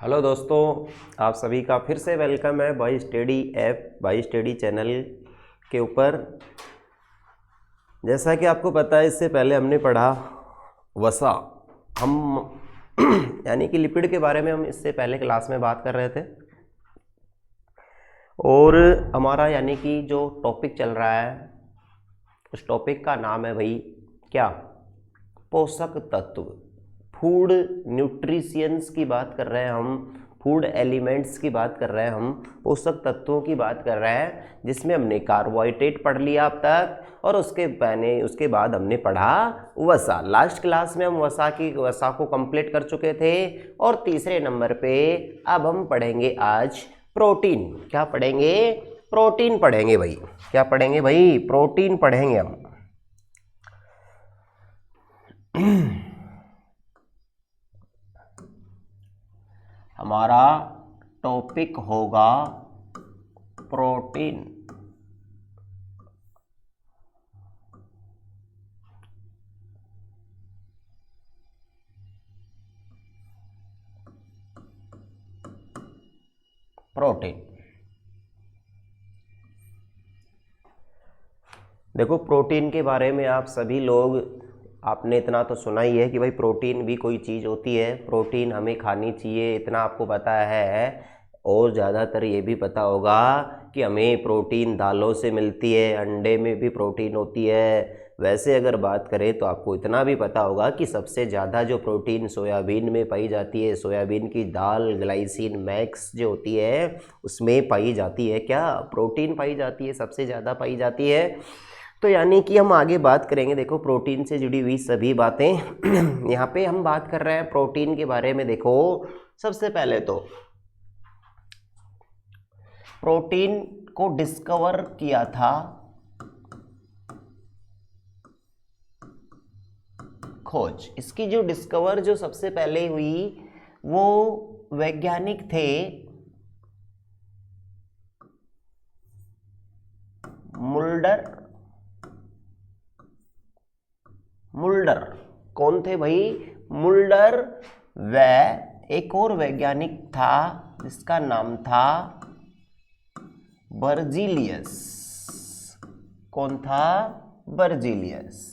Hello दोस्तों, आप सभी का फिर से वेलकम है by study app, by study channel के ऊपर। जैसा कि आपको पता है, इससे पहले हमने पढ़ा वसा। हम यानी कि लिपिड के बारे में हम इससे पहले क्लास में बात कर रहे थे और हमारा यानी कि जो टॉपिक चल रहा है उस टॉपिक का नाम है भाई क्या, पोषक तत्व। फूड न्यूट्रिशियंस की बात कर रहे हैं हम, फूड एलिमेंट्स की बात कर रहे हैं हम, पोषक तत्वों की बात कर रहे हैं, जिसमें हमने कार्बोहाइड्रेट पढ़ लिया अब तक और उसके बाद हमने पढ़ा वसा। लास्ट क्लास में हम वसा को कंप्लीट कर चुके थे। और तीसरे नंबर पे अब हम पढ़ेंगे आज प्रोटीन। क्या पढ़ेंगे? प्रोटीन पढ़ेंगे भाई। क्या पढ़ेंगे भाई? प्रोटीन पढ़ेंगे हम। हमारा टॉपिक होगा प्रोटीन। प्रोटीन देखो, प्रोटीन के बारे में आप सभी लोग, आपने इतना तो सुना ही है कि भाई प्रोटीन भी कोई चीज़ होती है, प्रोटीन हमें खानी चाहिए, इतना आपको पता है। और ज़्यादातर ये भी पता होगा कि हमें प्रोटीन दालों से मिलती है, अंडे में भी प्रोटीन होती है। वैसे अगर बात करें तो आपको इतना भी पता होगा कि सबसे ज़्यादा जो प्रोटीन सोयाबीन में पाई जाती है, सोयाबीन की दाल ग्लाइसिन मैक्स जो होती है उसमें पाई जाती है। क्या प्रोटीन पाई जाती है? सबसे ज़्यादा पाई जाती है। तो यानी कि हम आगे बात करेंगे, देखो प्रोटीन से जुड़ी हुई सभी बातें। यहाँ पे हम बात कर रहे हैं प्रोटीन के बारे में। देखो सबसे पहले तो प्रोटीन को डिस्कवर किया था खोज। इसकी जो डिस्कवर जो सबसे पहले हुई वो वैज्ञानिक थे मुल्डर। कौन थे भाई? मुल्डर। व एक और वैज्ञानिक था जिसका नाम था बर्जीलियस। कौन था? बर्जीलियस।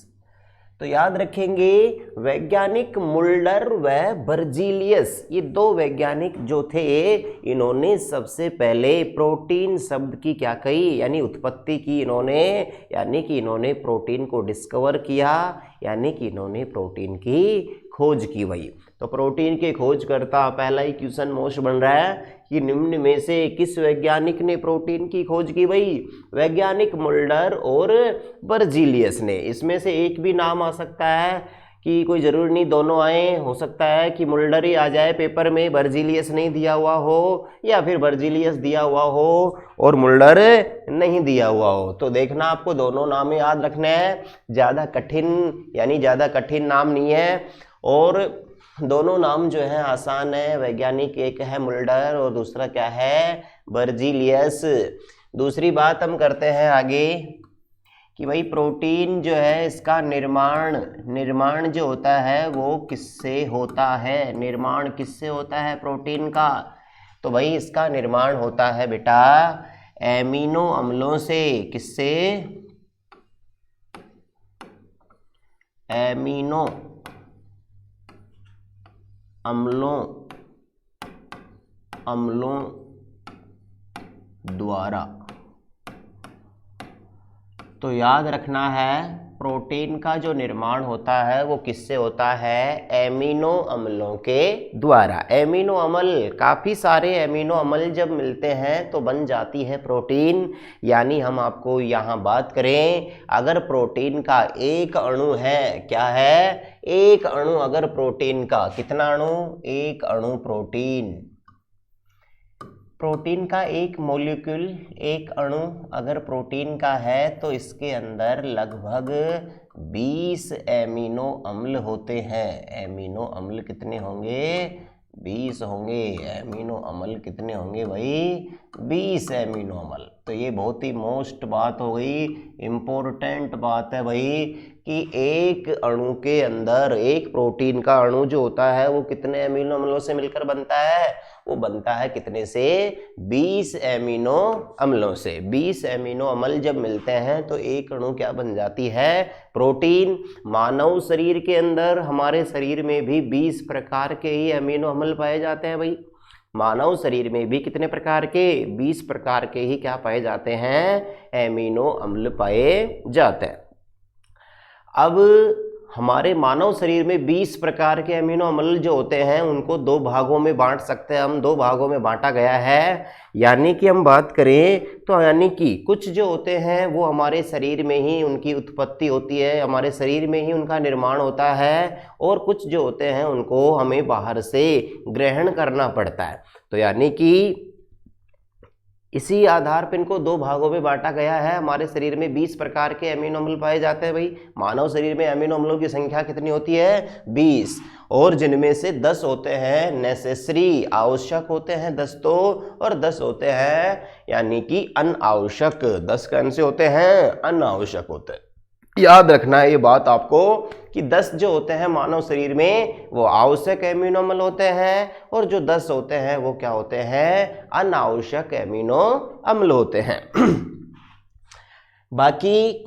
तो याद रखेंगे, वैज्ञानिक मुल्डर व बर्जीलियस, ये दो वैज्ञानिक जो थे, इन्होंने सबसे पहले प्रोटीन शब्द की क्या कही, यानी उत्पत्ति की इन्होंने, यानी कि इन्होंने प्रोटीन को डिस्कवर किया, यानी कि इन्होंने प्रोटीन की खोज की भाई। तो प्रोटीन के खोजकर्ता, पहला ही क्वेश्चन मोस्ट बन रहा है कि निम्न में से किस वैज्ञानिक ने प्रोटीन की खोज की भाई? वैज्ञानिक मुल्डर और बर्जीलियस ने। इसमें से एक भी नाम आ सकता है, कि कोई जरूरी नहीं दोनों आए, हो सकता है कि मुल्डर ही आ जाए पेपर में, बर्जीलियस नहीं दिया हुआ हो, या फिर बर्जीलियस दिया हुआ हो और मुल्डर नहीं दिया हुआ हो। तो देखना, आपको दोनों नाम याद रखने हैं, ज़्यादा कठिन यानी ज़्यादा कठिन नाम नहीं है, और दोनों नाम जो है आसान है। वैज्ञानिक एक है मुल्डर और दूसरा क्या है? बर्जीलियस। दूसरी बात हम करते हैं आगे कि भाई प्रोटीन जो है इसका निर्माण जो होता है वो किससे होता है? निर्माण किससे होता है प्रोटीन का? तो भाई इसका निर्माण होता है बेटा एमिनो अम्लों से। किससे? एमिनो अम्लों द्वारा। तो याद रखना है, प्रोटीन का जो निर्माण होता है वो किससे होता है? एमिनो अम्लों के द्वारा। एमिनो अम्ल, काफ़ी सारे एमिनो अम्ल जब मिलते हैं तो बन जाती है प्रोटीन। यानी हम आपको यहाँ बात करें, अगर प्रोटीन का एक अणु है, क्या है? एक अणु अगर प्रोटीन का, कितना अणु? एक अणु प्रोटीन का एक मॉलिक्यूल, एक अणु अगर प्रोटीन का है तो इसके अंदर लगभग 20 एमिनो अम्ल होते हैं। एमिनो अम्ल कितने होंगे? 20 होंगे। एमिनो अम्ल कितने होंगे भाई? 20 एमिनो अम्ल। तो ये बहुत ही मोस्ट बात हो गई, इम्पोर्टेंट बात है भाई कि एक अणु के अंदर एक प्रोटीन का अणु जो होता है वो कितने एमिनो अम्लों से मिलकर बनता है, वो बनता है कितने से, 20 एमिनो अम्लों से। 20 एमिनो अम्ल जब मिलते हैं तो एक अणु क्या बन जाती है, प्रोटीन। मानव शरीर के अंदर, हमारे शरीर में भी 20 प्रकार के ही एमिनो अम्ल पाए जाते हैं भाई। मानव शरीर में भी कितने प्रकार के, 20 प्रकार के ही क्या पाए जाते हैं, एमिनो अम्ल पाए जाते हैं। अब हमारे मानव शरीर में 20 प्रकार के एमिनो अम्ल जो होते हैं उनको दो भागों में बांट सकते हैं हम, दो भागों में बांटा गया है। यानी कि हम बात करें तो यानी कि कुछ जो होते हैं वो हमारे शरीर में ही उनकी उत्पत्ति होती है, हमारे शरीर में ही उनका निर्माण होता है, और कुछ जो होते हैं उनको हमें बाहर से ग्रहण करना पड़ता है। तो यानी कि इसी आधार पर इनको दो भागों में बांटा गया है। हमारे शरीर में 20 प्रकार के एमिनो अम्ल पाए जाते हैं भाई। मानव शरीर में एमिनो अम्लों की संख्या कितनी होती है, 20, और जिनमें से 10 होते हैं नेसेसरी, आवश्यक होते हैं 10 तो, और 10 होते हैं यानी कि अनावश्यक। 10 कौन से होते हैं, अनावश्यक होते हैं। याद रखना है ये बात आपको कि 10 जो होते हैं मानव शरीर में वो आवश्यक एमिनो अम्ल होते हैं, और जो 10 होते हैं वो क्या होते हैं, अनावश्यक एमिनो अम्ल होते हैं। बाकी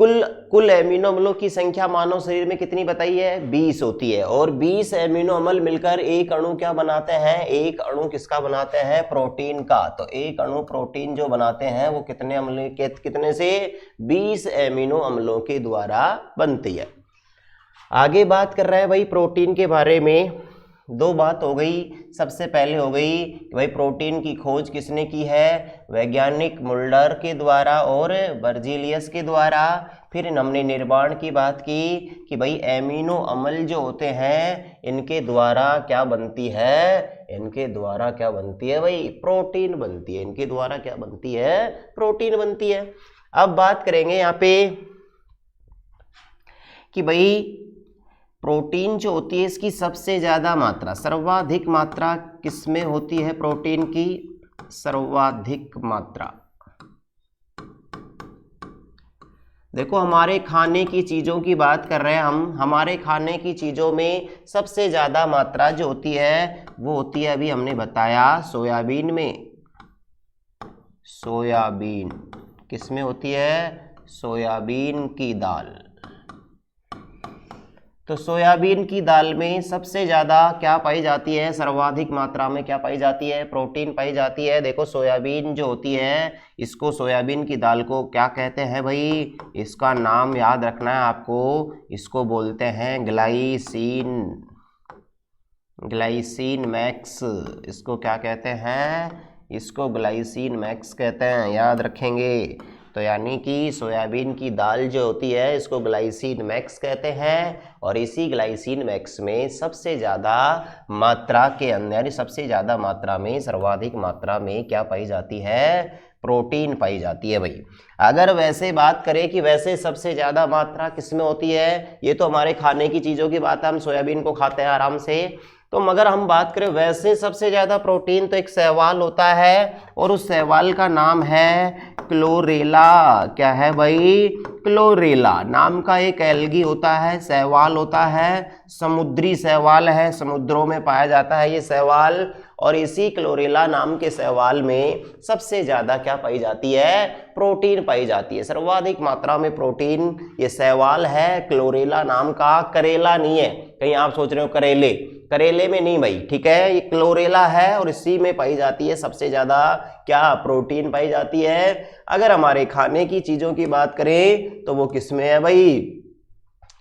कुल एमिनो अम्लों की संख्या मानव शरीर में कितनी बताई है, 20 होती है, और 20 एमिनो अम्ल मिलकर एक अणु क्या बनाते हैं, एक अणु किसका बनाते हैं, प्रोटीन का। तो एक अणु प्रोटीन जो बनाते हैं वो कितने अम्ल के, कितने से, 20 एमिनो अम्लों के द्वारा बनती है। आगे बात कर रहे हैं भाई प्रोटीन के बारे में। दो बात हो गई, सबसे पहले हो गई कि भाई प्रोटीन की खोज किसने की है, वैज्ञानिक मुल्डर के द्वारा और बर्जीलियस के द्वारा। फिर हमने निर्माण की बात की कि भाई एमिनो अम्ल जो होते हैं इनके द्वारा क्या बनती है, इनके द्वारा क्या बनती है भाई, प्रोटीन बनती है। इनके द्वारा क्या बनती है, प्रोटीन बनती है। अब बात करेंगे यहाँ पे कि भाई प्रोटीन जो होती है इसकी सबसे ज़्यादा मात्रा, सर्वाधिक मात्रा किसमें होती है, प्रोटीन की सर्वाधिक मात्रा। देखो हमारे खाने की चीज़ों की बात कर रहे हैं हम, हमारे खाने की चीज़ों में सबसे ज़्यादा मात्रा जो होती है वो होती है, अभी हमने बताया, सोयाबीन में। सोयाबीन किसमें होती है, सोयाबीन की दाल। तो सोयाबीन की दाल में सबसे ज़्यादा क्या पाई जाती है, सर्वाधिक मात्रा में क्या पाई जाती है, प्रोटीन पाई जाती है। देखो सोयाबीन जो होती है इसको, सोयाबीन की दाल को क्या कहते हैं भाई, इसका नाम याद रखना है आपको, इसको बोलते हैं ग्लाइसिन, ग्लाइसिन मैक्स। इसको क्या कहते हैं, इसको ग्लाइसिन मैक्स कहते हैं, याद रखेंगे। तो यानी कि सोयाबीन की दाल जो होती है इसको ग्लाइसिन मैक्स कहते हैं, और इसी ग्लाइसिन मैक्स में सबसे ज़्यादा मात्रा के अंदर, सबसे ज़्यादा मात्रा में, सर्वाधिक मात्रा में क्या पाई जाती है, प्रोटीन पाई जाती है भाई। अगर वैसे बात करें कि वैसे सबसे ज़्यादा मात्रा किसमें होती है, ये तो हमारे खाने की चीज़ों की बात है, हम सोयाबीन को खाते हैं आराम से। तो मगर हम बात करें वैसे सबसे ज़्यादा प्रोटीन, तो एक शैवाल होता है, और उस शैवाल का नाम है क्लोरेला। क्या है भाई, क्लोरेला नाम का एक एल्गी होता है, शैवाल होता है, समुद्री शैवाल है, समुद्रों में पाया जाता है ये शैवाल। और इसी क्लोरेला नाम के शैवाल में सबसे ज़्यादा क्या पाई जाती है, प्रोटीन पाई जाती है, सर्वाधिक मात्रा में प्रोटीन ये शैवाल है क्लोरेला नाम का, करेला नहीं है। कहीं आप सोच रहे हो करेले, करेले में नहीं भाई, ठीक है, ये क्लोरेला है, और इसी में पाई जाती है सबसे ज़्यादा क्या, प्रोटीन पाई जाती है। अगर हमारे खाने की चीज़ों की बात करें तो वो किसमें है भाई,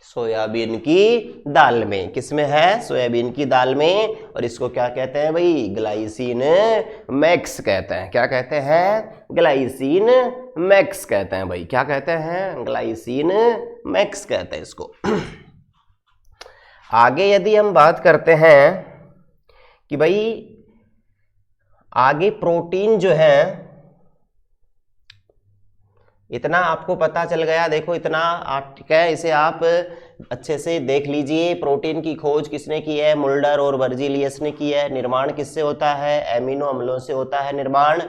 सोयाबीन की दाल में। किसमें है, सोयाबीन की दाल में, और इसको क्या कहते हैं भाई, ग्लाइसिन मैक्स कहते हैं। क्या कहते हैं, ग्लाइसिन मैक्स कहते हैं भाई। क्या कहते हैं, ग्लाइसिन मैक्स कहते हैं इसको। आगे यदि हम बात करते हैं कि भाई आगे प्रोटीन जो है, इतना आपको पता चल गया। देखो इतना ठीक है, इसे आप अच्छे से देख लीजिए। प्रोटीन की खोज किसने की है, मुल्डर और बर्जीलियस ने की है। निर्माण किससे होता है, एमिनो अम्लों से होता है निर्माण।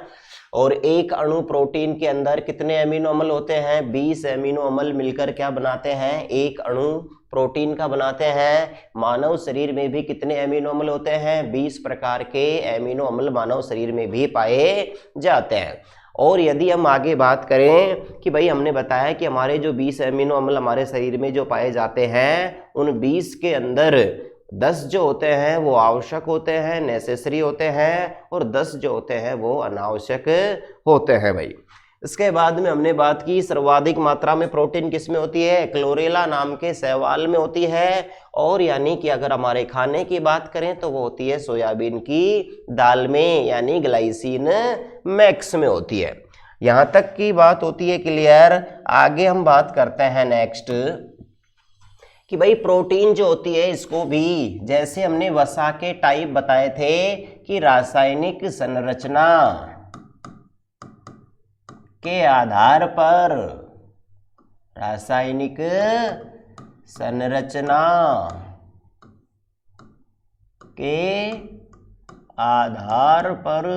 और एक अणु प्रोटीन के अंदर कितने अमीनो अम्ल होते हैं? 20 अमीनो अम्ल मिलकर क्या बनाते हैं? एक अणु प्रोटीन का बनाते हैं। मानव शरीर में भी कितने अमीनो अम्ल होते हैं? 20 प्रकार के अमीनो अम्ल मानव शरीर में भी पाए जाते हैं। और यदि हम आगे बात करें कि भाई हमने बताया कि हमारे जो 20 अमीनो अम्ल हमारे शरीर में जो पाए जाते हैं, उन 20 के अंदर 10 जो होते हैं वो आवश्यक होते हैं, नेसेसरी होते हैं, और 10 जो होते हैं वो अनावश्यक होते हैं भाई। इसके बाद में हमने बात की सर्वाधिक मात्रा में प्रोटीन किस में होती है? क्लोरेला नाम के शैवाल में होती है। और यानी कि अगर हमारे खाने की बात करें तो वो होती है सोयाबीन की दाल में, यानी ग्लाइसिन मैक्स में होती है। यहां तक की बात होती है क्लियर। आगे हम बात करते हैं नेक्स्ट कि भाई प्रोटीन जो होती है इसको भी, जैसे हमने वसा के टाइप बताए थे कि रासायनिक संरचना के आधार पर, रासायनिक संरचना के आधार पर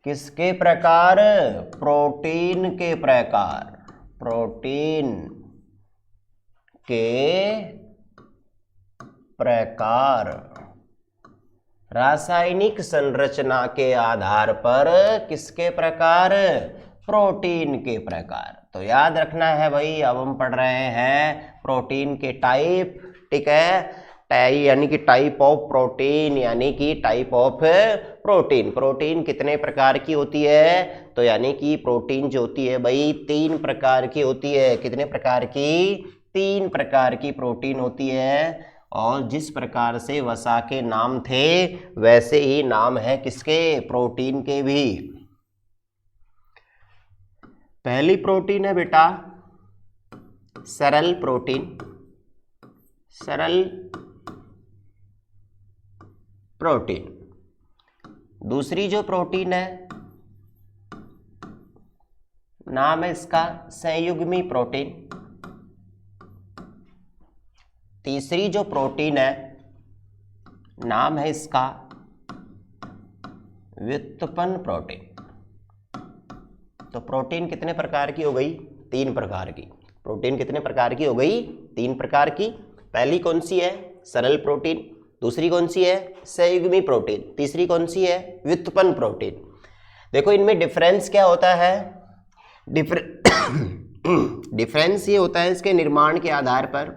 किसके प्रकार? प्रोटीन के प्रकार, प्रोटीन के प्रकार, रासायनिक संरचना के आधार पर किसके प्रकार? प्रोटीन के प्रकार। तो याद रखना है भाई, अब हम पढ़ रहे हैं प्रोटीन के टाइप, ठीक है, यानी कि टाइप ऑफ प्रोटीन, यानी कि टाइप ऑफ प्रोटीन। प्रोटीन कितने प्रकार की होती है? तो यानी कि प्रोटीन जो होती है भाई 3 प्रकार की होती है। कितने प्रकार की? 3 प्रकार की प्रोटीन होती है। और जिस प्रकार से वसा के नाम थे वैसे ही नाम है किसके? प्रोटीन के भी। पहली प्रोटीन है बेटा सरल प्रोटीन, सरल प्रोटीन। दूसरी जो प्रोटीन है नाम है इसका संयुग्मी प्रोटीन। तीसरी जो प्रोटीन है नाम है इसका व्युत्पन्न प्रोटीन। तो प्रोटीन कितने प्रकार की हो गई? 3 प्रकार की। प्रोटीन कितने प्रकार की हो गई? 3 प्रकार की। पहली कौन सी है? सरल प्रोटीन। दूसरी कौन सी है? संयुग्मी प्रोटीन। तीसरी कौन सी है? व्युत्पन्न प्रोटीन। देखो इनमें डिफरेंस क्या होता है? डिफरेंस ये होता है इसके निर्माण के आधार पर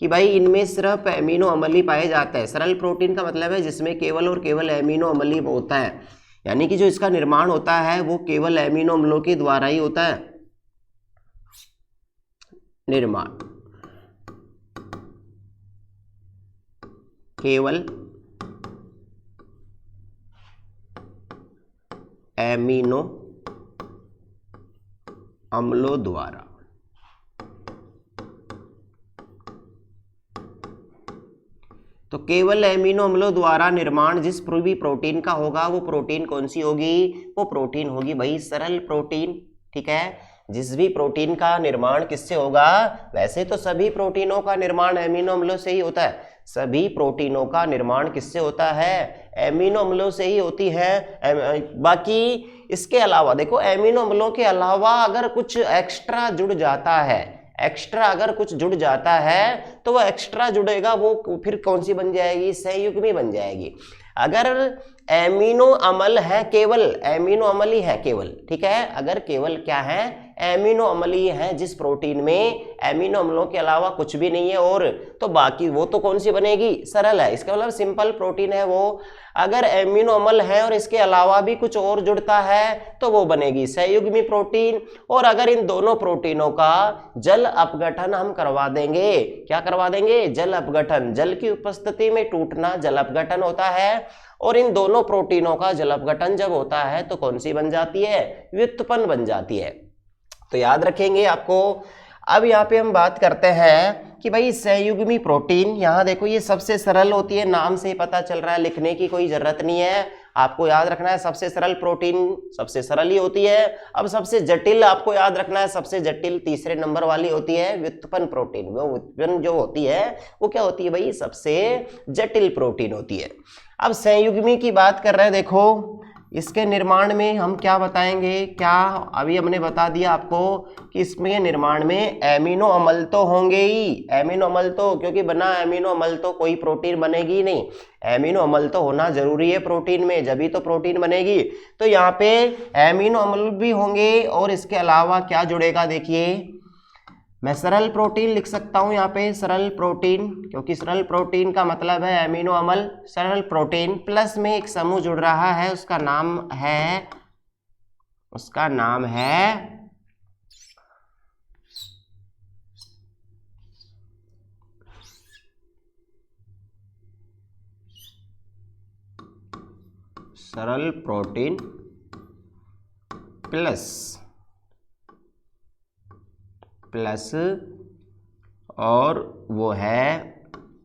कि भाई इनमें सिर्फ एमिनो अम्ल ही पाए जाते हैं। सरल प्रोटीन का मतलब है जिसमें केवल और केवल एमिनो अम्ल ही होता है, यानी कि जो इसका निर्माण होता है वो केवल एमिनो अम्लों के द्वारा ही होता है। निर्माण केवल एमिनो अम्लों द्वारा। तो केवल एमिनो अम्लों द्वारा निर्माण जिस भी प्रोटीन का होगा वो प्रोटीन कौन सी होगी? वो प्रोटीन होगी भाई सरल प्रोटीन, ठीक है। जिस भी प्रोटीन का निर्माण किससे होगा? वैसे तो सभी प्रोटीनों का निर्माण एमिनो अम्लों से ही होता है। सभी प्रोटीनों का निर्माण किससे होता है? एमिनो अम्लों से ही होती है। बाकी इसके अलावा देखो एमिनो अम्लों के अलावा अगर कुछ एक्स्ट्रा जुड़ जाता है, एक्स्ट्रा अगर कुछ जुड़ जाता है तो वो एक्स्ट्रा जुड़ेगा, वो फिर कौन सी बन जाएगी? संयुग्मी बन जाएगी। अगर एमिनो अम्ल है, केवल एमिनो अम्ल ही है केवल, ठीक है, अगर केवल क्या है? एमिनो अम्ल ही है जिस प्रोटीन में एमिनो अम्लों के अलावा कुछ भी नहीं है, और तो बाकी वो तो कौन सी बनेगी? सरल है। इसका मतलब सिंपल प्रोटीन है वो। अगर एमिनो अम्ल है और इसके अलावा भी कुछ और जुड़ता है तो वो बनेगी संयुग्मी प्रोटीन। और अगर इन दोनों प्रोटीनों का जल अपघटन हम करवा देंगे, क्या करवा देंगे? जल अपघटन। जल की उपस्थिति में टूटना जल अपघटन होता है, और इन दोनों प्रोटीनों का जल अपघटन जब होता है तो कौन सी बन जाती है? व्युत्पन्न बन जाती है। तो याद रखेंगे आपको। अब यहाँ पे हम बात करते हैं कि भाई संयुग्मी प्रोटीन, यहाँ देखो ये सबसे सरल होती है, नाम से ही पता चल रहा है, लिखने की कोई जरूरत नहीं है। आपको याद रखना है सबसे सरल प्रोटीन सबसे सरल ही होती है। अब सबसे जटिल आपको याद रखना है, सबसे जटिल तीसरे नंबर वाली होती है व्युत्पन्न प्रोटीन। वो व्युत्पन्न जो होती है वो क्या होती है भाई? सबसे जटिल प्रोटीन होती है। अब संयुग्मी की बात कर रहे हैं, देखो इसके निर्माण में हम क्या बताएंगे, क्या अभी हमने बता दिया आपको कि इसमें निर्माण में एमिनो अम्ल तो होंगे ही, एमिनो अम्ल तो, क्योंकि बिना एमिनो अम्ल तो कोई प्रोटीन बनेगी ही नहीं, एमिनो अम्ल तो होना जरूरी है प्रोटीन में, जब ही तो प्रोटीन बनेगी। तो यहाँ पे एमिनो अम्ल भी होंगे और इसके अलावा क्या जुड़ेगा, देखिए मैं सरल प्रोटीन लिख सकता हूं यहाँ पे, सरल प्रोटीन, क्योंकि सरल प्रोटीन का मतलब है एमिनो अम्ल, सरल प्रोटीन प्लस में एक समूह जुड़ रहा है, उसका नाम है सरल प्रोटीन प्लस और वो है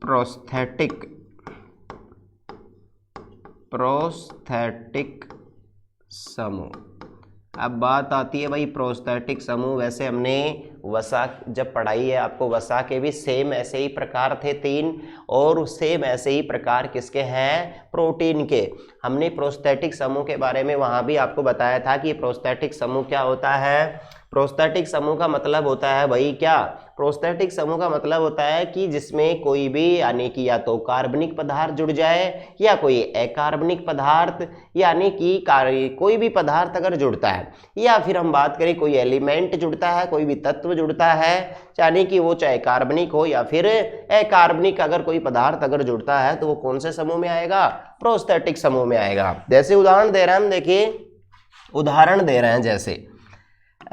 प्रोस्थेटिक समूह। अब बात आती है भाई प्रोस्थेटिक समूह, वैसे हमने वसा जब पढ़ाई है आपको, वसा के भी सेम ऐसे ही प्रकार थे 3, और सेम ऐसे ही प्रकार किसके हैं, प्रोटीन के। हमने प्रोस्थेटिक समूह के बारे में वहां भी आपको बताया था कि प्रोस्थेटिक समूह क्या होता है। प्रोस्थेटिक समूह का मतलब होता है भाई क्या, प्रोस्थेटिक समूह का मतलब होता है कि जिसमें कोई भी यानी कि या तो कार्बनिक पदार्थ जुड़ जाए या कोई अकार्बनिक पदार्थ, यानी कि कोई भी पदार्थ अगर जुड़ता है, या फिर हम बात करें कोई एलिमेंट जुड़ता है, कोई भी तत्व जुड़ता है, यानी कि वो चाहे कार्बनिक हो या फिर अकार्बनिक, अगर कोई पदार्थ अगर जुड़ता है तो वो कौन से समूह में आएगा, प्रोस्थेटिक समूह में आएगा। जैसे उदाहरण दे रहे हैं हम, देखिए उदाहरण दे रहे हैं, जैसे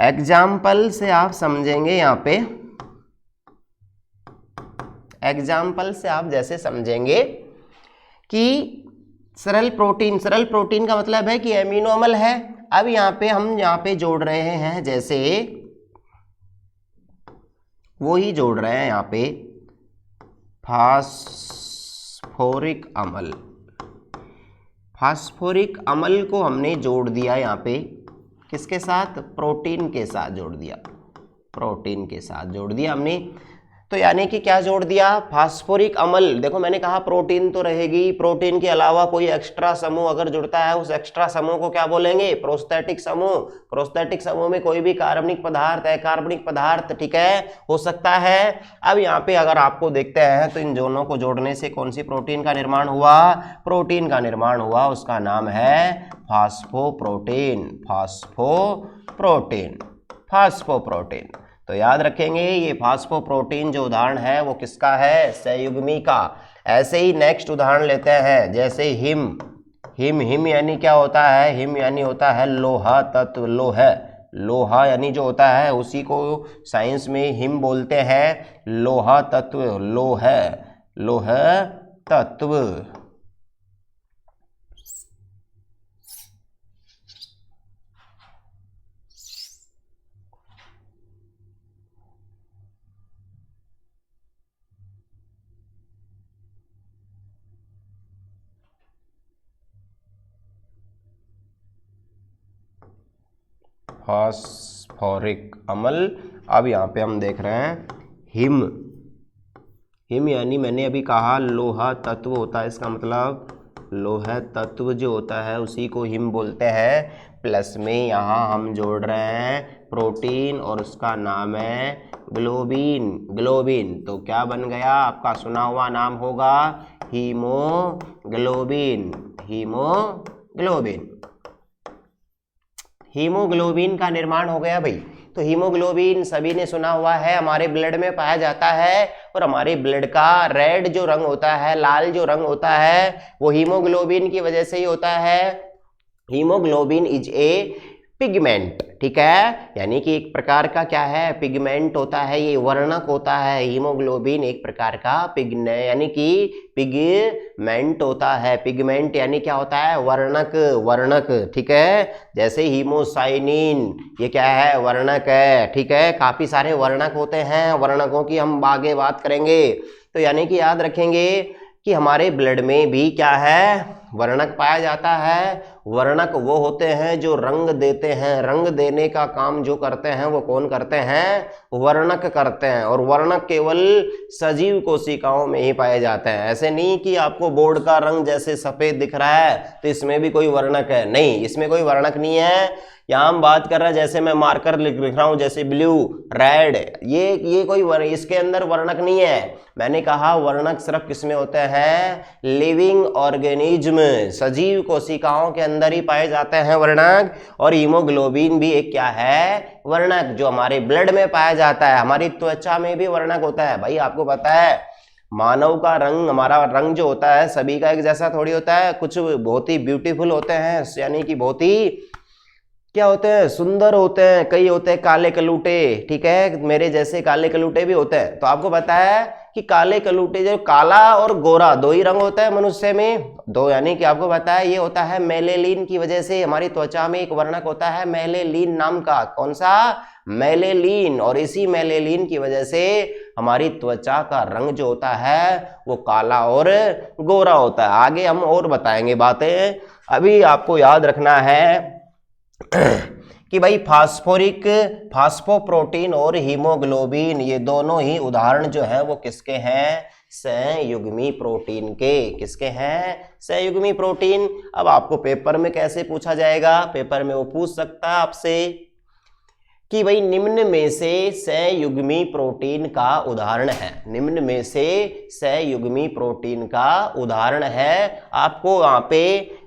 एग्जाम्पल से आप समझेंगे, यहाँ पे एग्जाम्पल से आप जैसे समझेंगे कि सरल प्रोटीन का मतलब है कि एमिनो अम्ल है। अब यहाँ पे हम जोड़ रहे हैं, जैसे वो ही जोड़ रहे हैं यहाँ पे फास्फोरिक अम्ल को हमने जोड़ दिया यहाँ पे, किसके साथ, प्रोटीन के साथ जोड़ दिया हमने। तो यानी कि क्या जोड़ दिया, फास्फोरिक अम्ल। देखो मैंने कहा प्रोटीन तो रहेगी, प्रोटीन के अलावा कोई एक्स्ट्रा समूह अगर जुड़ता है, उस एक्स्ट्रा समूह को क्या बोलेंगे, प्रोस्थेटिक समूह। प्रोस्थेटिक समूह में कोई भी कार्बनिक पदार्थ, अकार्बनिक पदार्थ, ठीक है, हो सकता है। अब यहाँ पे अगर आपको देखते हैं तो इन दोनों को जोड़ने से कौन सी प्रोटीन का निर्माण हुआ, उसका नाम है फास्फोप्रोटीन। तो याद रखेंगे ये फास्फोप्रोटीन जो उदाहरण है वो किसका है, संयुग्मी का। ऐसे ही नेक्स्ट उदाहरण लेते हैं, जैसे हिम यानी क्या होता है, हिम यानी होता है लोहा तत्व, लोहा यानी जो होता है उसी को साइंस में हिम बोलते हैं, लोहा तत्व, लोह तत्व। फास्फोरिक अम्ल। अब यहाँ पे हम देख रहे हैं हिम यानी मैंने अभी कहा लोहा तत्व होता है, इसका मतलब लोह तत्व जो होता है उसी को हिम बोलते हैं। प्लस में यहाँ हम जोड़ रहे हैं प्रोटीन और उसका नाम है ग्लोबिन। तो क्या बन गया, आपका सुना हुआ नाम होगा हीमोग्लोबिन का निर्माण हो गया भाई। तो हीमोग्लोबिन सभी ने सुना हुआ है, हमारे ब्लड में पाया जाता है, और हमारे ब्लड का रेड जो रंग होता है, लाल जो रंग होता है, वो हीमोग्लोबिन की वजह से ही होता है। हीमोग्लोबिन इज ए पिगमेंट, ठीक है, यानी कि एक प्रकार का क्या है, पिगमेंट होता है, ये वर्णक होता है। हीमोग्लोबिन एक प्रकार का यानी कि पिगमेंट होता है। पिगमेंट यानी क्या होता है, वर्णक, ठीक है। जैसे हीमोसाइनिन, ये क्या है, वर्णक है, ठीक है। काफी सारे वर्णक होते हैं, वर्णकों की हम आगे बात करेंगे। तो यानी कि याद रखेंगे कि हमारे ब्लड में भी क्या है, वर्णक पाया जाता है, वर्णक वो होते हैं जो रंग देते हैं, रंग देने का काम जो करते हैं वो कौन करते हैं? वर्णक करते हैं। और वर्णक केवल सजीव कोशिकाओं में ही पाए जाते हैं। ऐसे नहीं कि आपको बोर्ड का रंग जैसे सफेद दिख रहा है तो इसमें भी कोई वर्णक है, नहीं, इसमें कोई वर्णक नहीं है। यहाँ हम बात कर रहे हैं, जैसे मैं मार्कर लिख रहा हूं, जैसे ब्लू, रेड, ये कोई इसके अंदर वर्णक नहीं है। मैंने कहा वर्णक सिर्फ किसमें होते हैं? लिविंग ऑर्गेनिज्म, सजीव कोशिकाओं के अंदर ही पाए जाते हैं वर्णक। और हीमोग्लोबिन भी एक क्या है? वर्णक, जो हमारे ब्लड में पाया जाता है। हमारी त्वचा में भी वर्णक होता है। भाई आपको पता है मानव का रंग, हमारा रंग जो होता है सभी का एक जैसा थोड़ी होता है, कुछ बहुत ही ब्यूटीफुल होते हैं, यानी कि बहुत ही क्या होते हैं? सुंदर होते हैं। कई होते हैं काले कलूटे, ठीक है, मेरे जैसे काले कलूटे भी होते हैं। तो आपको पता है कि काले कलूटे, जो काला और गोरा दो ही रंग होता है मनुष्य में, दो, यानी कि आपको पता है ये होता है मेलेलिन की वजह से। हमारी त्वचा में एक वर्णक होता है मेलेलिन नाम का। कौन सा? मेलेलिन। और इसी मेलेलिन की वजह से हमारी त्वचा का रंग जो होता है वो काला और गोरा होता है। आगे हम और बताएंगे बातें, अभी आपको याद रखना है कि भाई फास्फोप्रोटीन और हीमोग्लोबिन, ये दोनों ही उदाहरण जो है वो किसके हैं? संयुग्मी प्रोटीन के। किसके हैं? संयुग्मी प्रोटीन। अब आपको पेपर में कैसे पूछा जाएगा? पेपर में वो पूछ सकता है आपसे कि भाई निम्न में से संयुग्मी प्रोटीन का उदाहरण है, निम्न में से संयुग्मी प्रोटीन का उदाहरण है। आपको वहां पे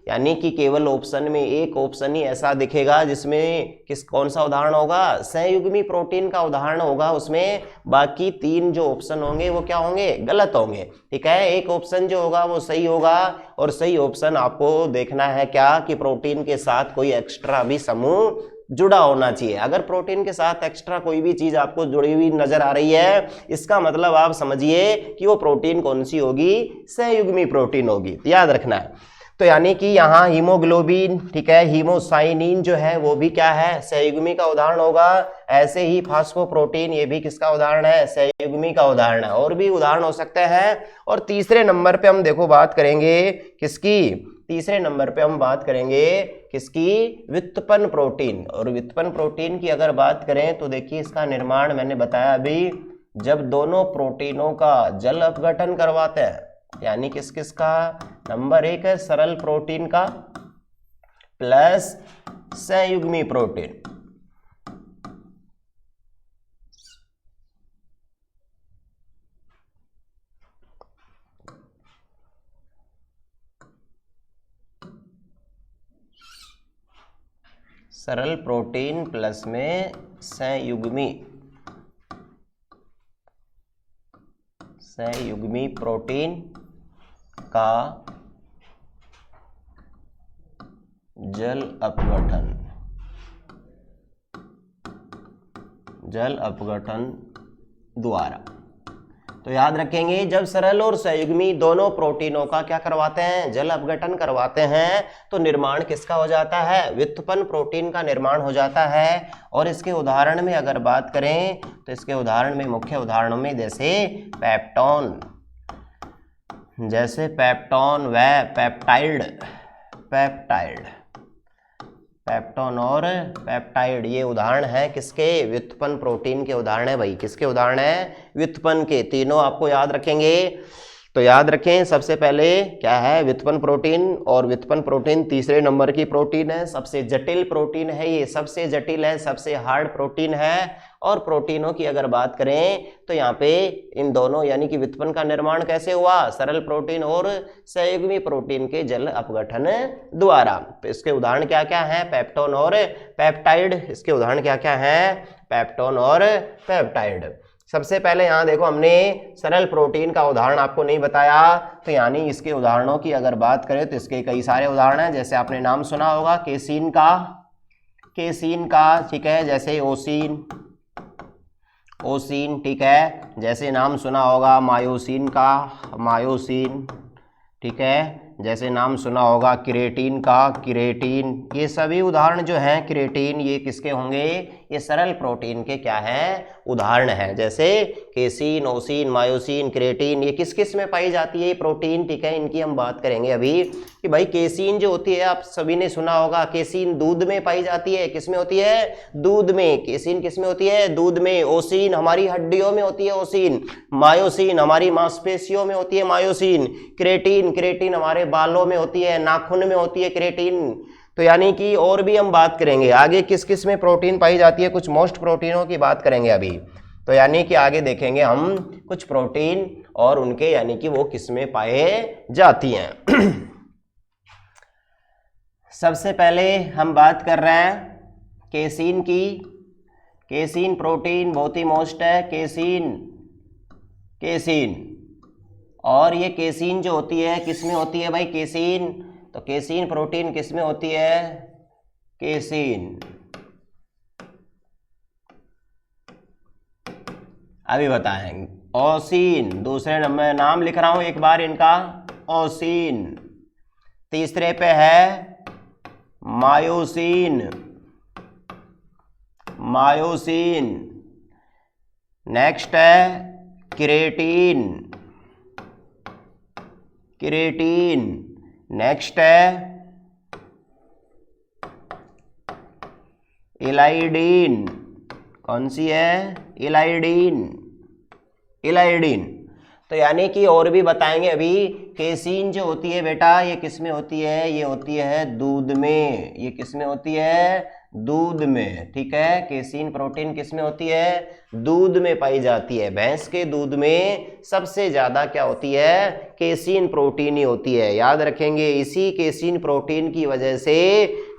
यानी कि केवल ऑप्शन में एक ऑप्शन ही ऐसा दिखेगा जिसमें कौन सा उदाहरण होगा? संयुग्मी प्रोटीन का उदाहरण होगा उसमें। बाकी तीन जो ऑप्शन होंगे वो क्या होंगे? गलत होंगे, ठीक है। एक ऑप्शन जो होगा वो सही होगा। और सही ऑप्शन आपको देखना है क्या? कि प्रोटीन के साथ कोई एक्स्ट्रा भी समूह जुड़ा होना चाहिए। अगर प्रोटीन के साथ एक्स्ट्रा कोई भी चीज आपको जुड़ी हुई नजर आ रही है, इसका मतलब आप समझिए कि वो प्रोटीन कौन सी होगी? संयुग्मी प्रोटीन होगी, याद रखना है। तो यानी कि यहाँ हीमोग्लोबिन, ठीक है, हीमोसाइनिन जो है वो भी क्या है? संयुग्मी का उदाहरण होगा। ऐसे ही फास्फोप्रोटीन, ये भी किसका उदाहरण है? संयुग्मी का उदाहरण है। और भी उदाहरण हो सकते हैं। और तीसरे नंबर पे हम देखो बात करेंगे किसकी? तीसरे नंबर पे हम बात करेंगे किसकी? व्युत्पन्न प्रोटीन। और व्युत्पन्न प्रोटीन की अगर बात करें तो देखिए इसका निर्माण मैंने बताया अभी, जब दोनों प्रोटीनों का जल अपघटन करवाते हैं, यानी किस किस का? नंबर एक है सरल प्रोटीन का प्लस संयुग्मी प्रोटीन। सरल प्रोटीन प्लस में संयुग्मी प्रोटीन का जल अपघटन द्वारा। तो याद रखेंगे, जब सरल और संयुग्मी दोनों प्रोटीनों का क्या करवाते हैं? जल अपघटन करवाते हैं, तो निर्माण किसका हो जाता है? व्युत्पन्न प्रोटीन का निर्माण हो जाता है। और इसके उदाहरण में अगर बात करें तो इसके उदाहरण में, मुख्य उदाहरणों में जैसे पेप्टोन व पेप्टोन और पेप्टाइड, ये उदाहरण है किसके? व्युत्पन्न प्रोटीन के उदाहरण है भाई। किसके उदाहरण है? व्युत्पन्न के। तीनों आपको याद रखेंगे। तो याद रखें, सबसे पहले क्या है? व्युत्पन्न प्रोटीन। और व्युत्पन्न प्रोटीन तीसरे नंबर की प्रोटीन है, सबसे जटिल प्रोटीन है ये, सबसे जटिल है, सबसे हार्ड प्रोटीन है। और प्रोटीनों की अगर बात करें तो यहाँ पे इन दोनों यानी कि व्युत्पन्न का निर्माण कैसे हुआ? सरल प्रोटीन और संयुग्मी प्रोटीन के जल अपघटन द्वारा। तो इसके उदाहरण क्या क्या हैं? पेप्टोन और पेप्टाइड। इसके उदाहरण क्या क्या हैं? पेप्टोन और पेप्टाइड। सबसे पहले यहाँ देखो, हमने सरल प्रोटीन का उदाहरण आपको नहीं बताया, तो यानी इसके उदाहरणों की अगर बात करें तो इसके कई सारे उदाहरण हैं। जैसे आपने नाम सुना होगा केसीन का, ठीक है, जैसे ओसीन, ठीक है, जैसे नाम सुना होगा मायोसिन का, ठीक है, जैसे नाम सुना होगा किरेटिन का, ये सभी उदाहरण जो हैं किरेटिन, ये किसके होंगे? ये सरल प्रोटीन के क्या हैं? उदाहरण है, जैसे केसीन, ओसीन, मायोसिन, क्रेटीन, ये किस किस में पाई जाती है प्रोटीन, ठीक है, इनकी हम बात करेंगे अभी कि भाई केसीन जो होती है आप सभी ने सुना होगा, केसीन दूध में पाई जाती है, किस में होती है, दूध में, केसीन किस में होती है, दूध में, ओसीन हमारी हड्डियों में होती है ओसीन, मायोसिन हमारी मांसपेशियों में होती है मायोसिन, क्रेटीन, क्रेटीन हमारे बालों में होती है, नाखून में होती है क्रेटीन। तो यानी कि और भी हम बात करेंगे आगे किस किस में प्रोटीन पाई जाती है, कुछ मोस्ट प्रोटीनों की बात करेंगे अभी। तो यानी कि आगे देखेंगे हम कुछ प्रोटीन और उनके यानी कि वो किस में पाए जाती हैं। सबसे पहले हम बात कर रहे हैं केसीन की। केसीन प्रोटीन बहुत ही मोस्ट है, केसीन, केसीन, और ये केसीन जो होती है किस में होती है भाई, केसीन, तो केसीन प्रोटीन किस में होती है, केसीन। अभी बताएंगे ओसीन, दूसरे नंबर नाम लिख रहा हूं एक बार इनका, ओसीन। तीसरे पे है मायोसिन, मायोसिन। नेक्स्ट है क्रेटीन, क्रेटीन। नेक्स्ट है इलाइडीन, कौन सी है, इलाइडीन, इलाइडीन। तो यानी कि और भी बताएंगे अभी। केसीन जो होती है बेटा ये किस में होती है, ये होती है दूध में, ये किस में होती है, दूध में, ठीक है। केसीन प्रोटीन किस में होती है, दूध में पाई जाती है। भैंस के दूध में सबसे ज्यादा क्या होती है, केसीन प्रोटीन ही होती है, याद रखेंगे। इसी केसीन प्रोटीन की वजह से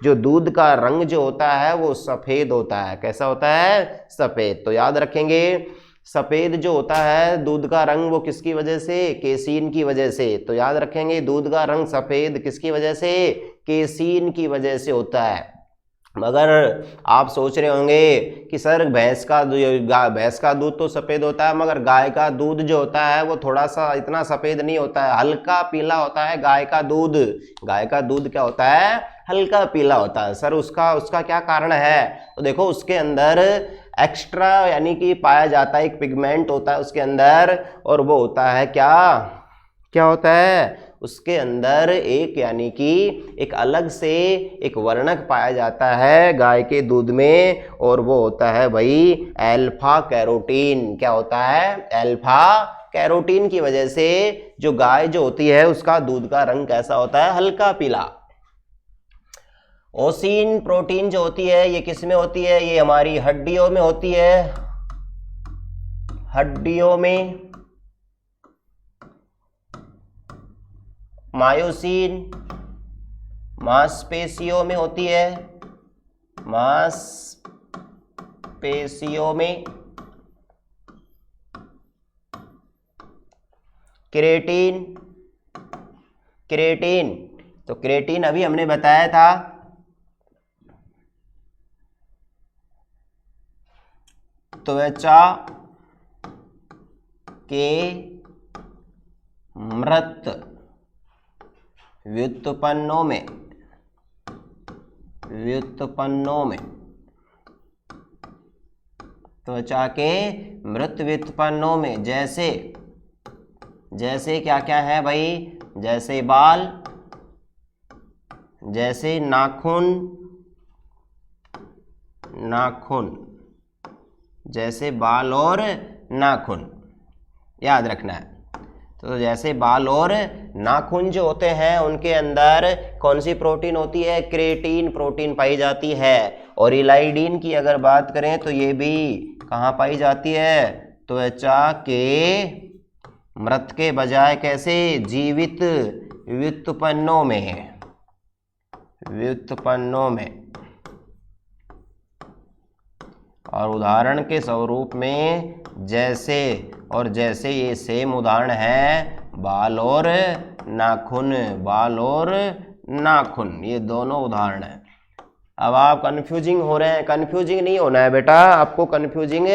जो दूध का रंग जो होता है वो सफेद होता है, कैसा होता है, सफेद। तो याद रखेंगे सफेद जो होता है दूध का रंग वो किसकी वजह से, केसीन की वजह से। तो याद रखेंगे दूध का रंग सफेद किसकी वजह से, केसीन की वजह से होता है। मगर आप सोच रहे होंगे कि सर भैंस का दूध तो सफेद होता है, मगर गाय का दूध जो होता है वो थोड़ा सा इतना सफेद नहीं होता है, हल्का पीला होता है गाय का दूध। गाय का दूध क्या होता है, हल्का पीला होता है। सर उसका क्या कारण है, तो देखो उसके अंदर एक्स्ट्रा यानी कि पाया जाता है, एक पिगमेंट होता है उसके अंदर, और वो होता है क्या, क्या होता है उसके अंदर एक यानी कि एक अलग से एक वर्णक पाया जाता है गाय के दूध में, और वो होता है भाई अल्फा कैरोटीन। क्या होता है, अल्फा कैरोटीन की वजह से जो गाय जो होती है उसका दूध का रंग कैसा होता है, हल्का पीला। ओसीन प्रोटीन जो होती है ये किस में होती है, ये हमारी हड्डियों में होती है, हड्डियों में। मायोसिन मांसपेशियों में होती है, मांसपेशियों में। क्रेटीन, क्रेटीन, तो क्रेटीन अभी हमने बताया था त्वचा के मृत व्युत्पन्नों में, व्युत्पन्नों में, त्वचा के मृत व्युत्पन्नों में, जैसे जैसे क्या क्या है भाई, जैसे बाल, जैसे नाखून, नाखून, जैसे बाल और नाखून, याद रखना है। तो जैसे बाल और नाखून जो होते हैं उनके अंदर कौन सी प्रोटीन होती है, क्रेटीन प्रोटीन पाई जाती है। और इलाइडीन की अगर बात करें तो ये भी कहाँ पाई जाती है, त्वचा के मृत के बजाय कैसे, जीवित व्युत्पन्नों में, व्युत्पन्नों में। और उदाहरण के स्वरूप में जैसे और जैसे, ये सेम उदाहरण है बाल और नाखून, बाल और नाखून, ये दोनों उदाहरण हैं। अब आप कंफ्यूजिंग हो रहे हैं, कंफ्यूजिंग नहीं होना है बेटा, आपको कंफ्यूजिंग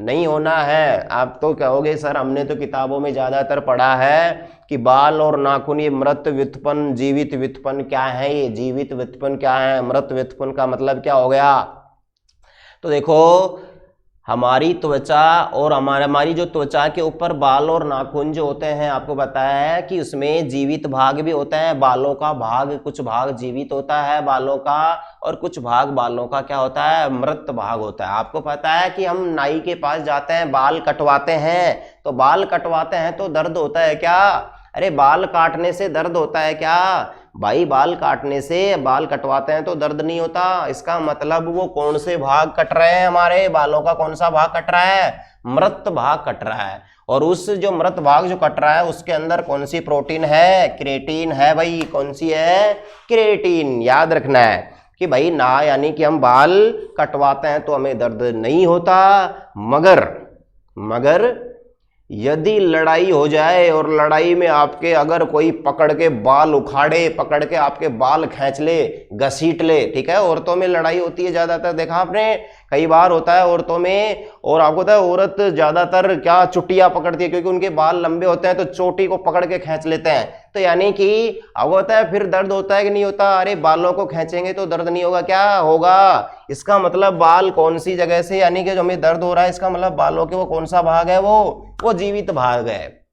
नहीं होना है। आप तो कहोगे सर हमने तो किताबों में ज़्यादातर पढ़ा है कि बाल और नाखून ये मृत व्युत्पन्न, जीवित व्युत्पन्न क्या है, ये जीवित व्युत्पन्न क्या है, मृत व्युत्पन्न का मतलब क्या हो गया। तो देखो हमारी त्वचा और हमारी जो त्वचा के ऊपर बाल और नाखून जो होते हैं, आपको बताया है कि उसमें जीवित भाग भी होते हैं। बालों का भाग, कुछ भाग जीवित होता है बालों का, और कुछ भाग बालों का क्या होता है, मृत भाग होता है। आपको पता है कि हम नाई के पास जाते हैं, बाल कटवाते हैं, तो बाल कटवाते हैं तो दर्द होता है क्या? अरे बाल काटने से दर्द होता है क्या? भाई बाल काटने से, बाल कटवाते हैं तो दर्द नहीं होता। इसका मतलब वो कौन से भाग कट रहे हैं, हमारे बालों का कौन सा भाग कट रहा है? मृत भाग कट रहा है। और उस जो मृत भाग जो कट रहा है उसके अंदर कौन सी प्रोटीन है? क्रिएटिन है भाई। कौन सी है? क्रिएटिन। याद रखना है कि भाई ना, यानी कि हम बाल कटवाते हैं तो हमें दर्द नहीं होता, मगर यदि लड़ाई हो जाए और लड़ाई में आपके अगर कोई पकड़ के बाल उखाड़े, पकड़ के आपके बाल खींच ले, घसीट ले, ठीक है, औरतों में लड़ाई होती है ज्यादातर, देखा आपने, कई बार होता है औरतों में। और आपको पता है औरत ज्यादातर क्या चुटिया पकड़ती है, क्योंकि उनके बाल लंबे होते हैं तो चोटी को पकड़ के खींच लेते हैं। तो यानी कि आपको होता है, फिर दर्द होता है कि नहीं होता? अरे बालों को खींचेंगे तो दर्द नहीं होगा, क्या होगा? इसका मतलब बाल कौन सी जगह से, यानी कि जो हमें दर्द हो रहा है, इसका मतलब बालों के वो कौन सा भाग है? वो जीवित भाग है।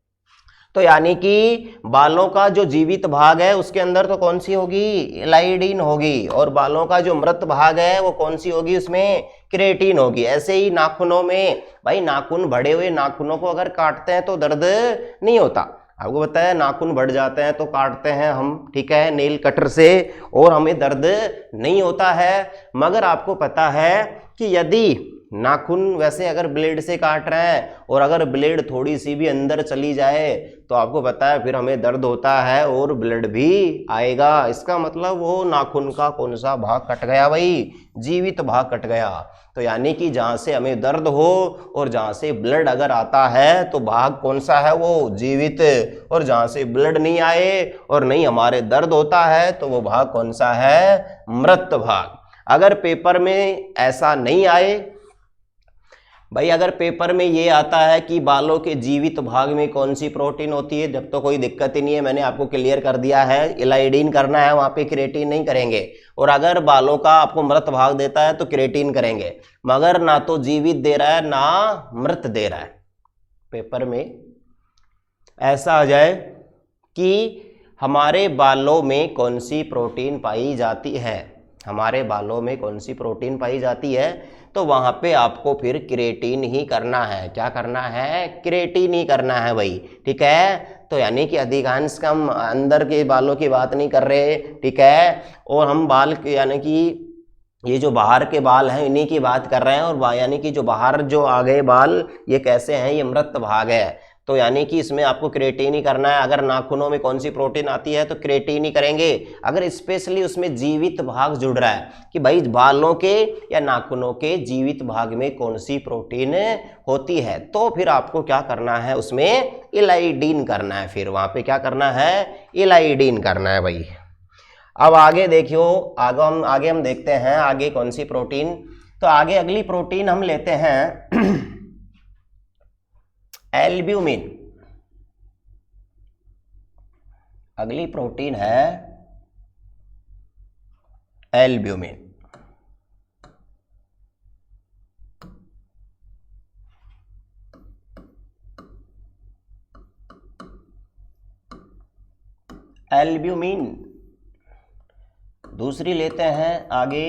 तो यानी कि बालों का जो जीवित भाग है उसके अंदर तो कौन सी होगी? इलाइडिन होगी। और बालों का जो मृत भाग है वो कौन सी होगी? उसमें क्रिएटिन होगी। ऐसे ही नाखूनों में, भाई नाखून, बढ़े हुए नाखूनों को अगर काटते हैं तो दर्द नहीं होता। आपको पता है नाखून बढ़ जाते हैं तो काटते हैं हम, ठीक है, नेल कटर से, और हमें दर्द नहीं होता है। मगर आपको पता है कि यदि नाखून वैसे अगर ब्लेड से काट रहे हैं और अगर ब्लेड थोड़ी सी भी अंदर चली जाए तो आपको पता है फिर हमें दर्द होता है और ब्लड भी आएगा। इसका मतलब वो नाखून का कौन सा भाग कट गया भाई? जीवित भाग कट गया। तो यानी कि जहां से हमें दर्द हो और जहां से ब्लड अगर आता है तो भाग कौन सा है? वो जीवित। और जहां से ब्लड नहीं आए और नहीं हमारे दर्द होता है तो वो भाग कौन सा है? मृत भाग। अगर पेपर में ऐसा नहीं आए भाई, अगर पेपर में ये आता है कि बालों के जीवित भाग में कौन सी प्रोटीन होती है, जब तो कोई दिक्कत ही नहीं है, मैंने आपको क्लियर कर दिया है, इलाइडिन करना है, वहां पे क्रिएटिन नहीं करेंगे। और अगर बालों का आपको मृत भाग देता है तो क्रिएटिन करेंगे, मगर ना तो जीवित दे रहा है ना मृत दे रहा है। पेपर में ऐसा आ जाए कि हमारे बालों में कौन सी प्रोटीन पाई जाती है, हमारे बालों में कौन सी प्रोटीन पाई जाती है, तो वहां पे आपको फिर क्रिएटिन ही करना है। क्या करना है? क्रिएटिन ही करना है भाई, ठीक है। तो यानी कि अधिकांश का हम अंदर के बालों की बात नहीं कर रहे, ठीक है, और हम बाल यानी कि ये जो बाहर के बाल हैं इन्हीं की बात कर रहे हैं। और यानी कि जो बाहर जो आ गए बाल, ये कैसे हैं? ये मृत भाग है। तो यानी कि इसमें आपको क्रिएटिन ही करना है। अगर नाखूनों में कौन सी प्रोटीन आती है तो क्रिएटिन ही करेंगे। अगर स्पेशली उसमें जीवित भाग जुड़ रहा है कि भाई बालों के या नाखूनों के जीवित भाग में कौन सी प्रोटीन होती है, तो फिर आपको क्या करना है? उसमें इलाइडिन करना है। फिर वहां पे क्या करना है? इलाइडिन करना है भाई। अब आगे देखियो, आगे हम देखते हैं आगे कौन सी प्रोटीन। तो आगे अगली प्रोटीन हम लेते हैं एल्ब्यूमिन। अगली प्रोटीन है एल्ब्यूमिन। एल्ब्यूमिन। दूसरी लेते हैं आगे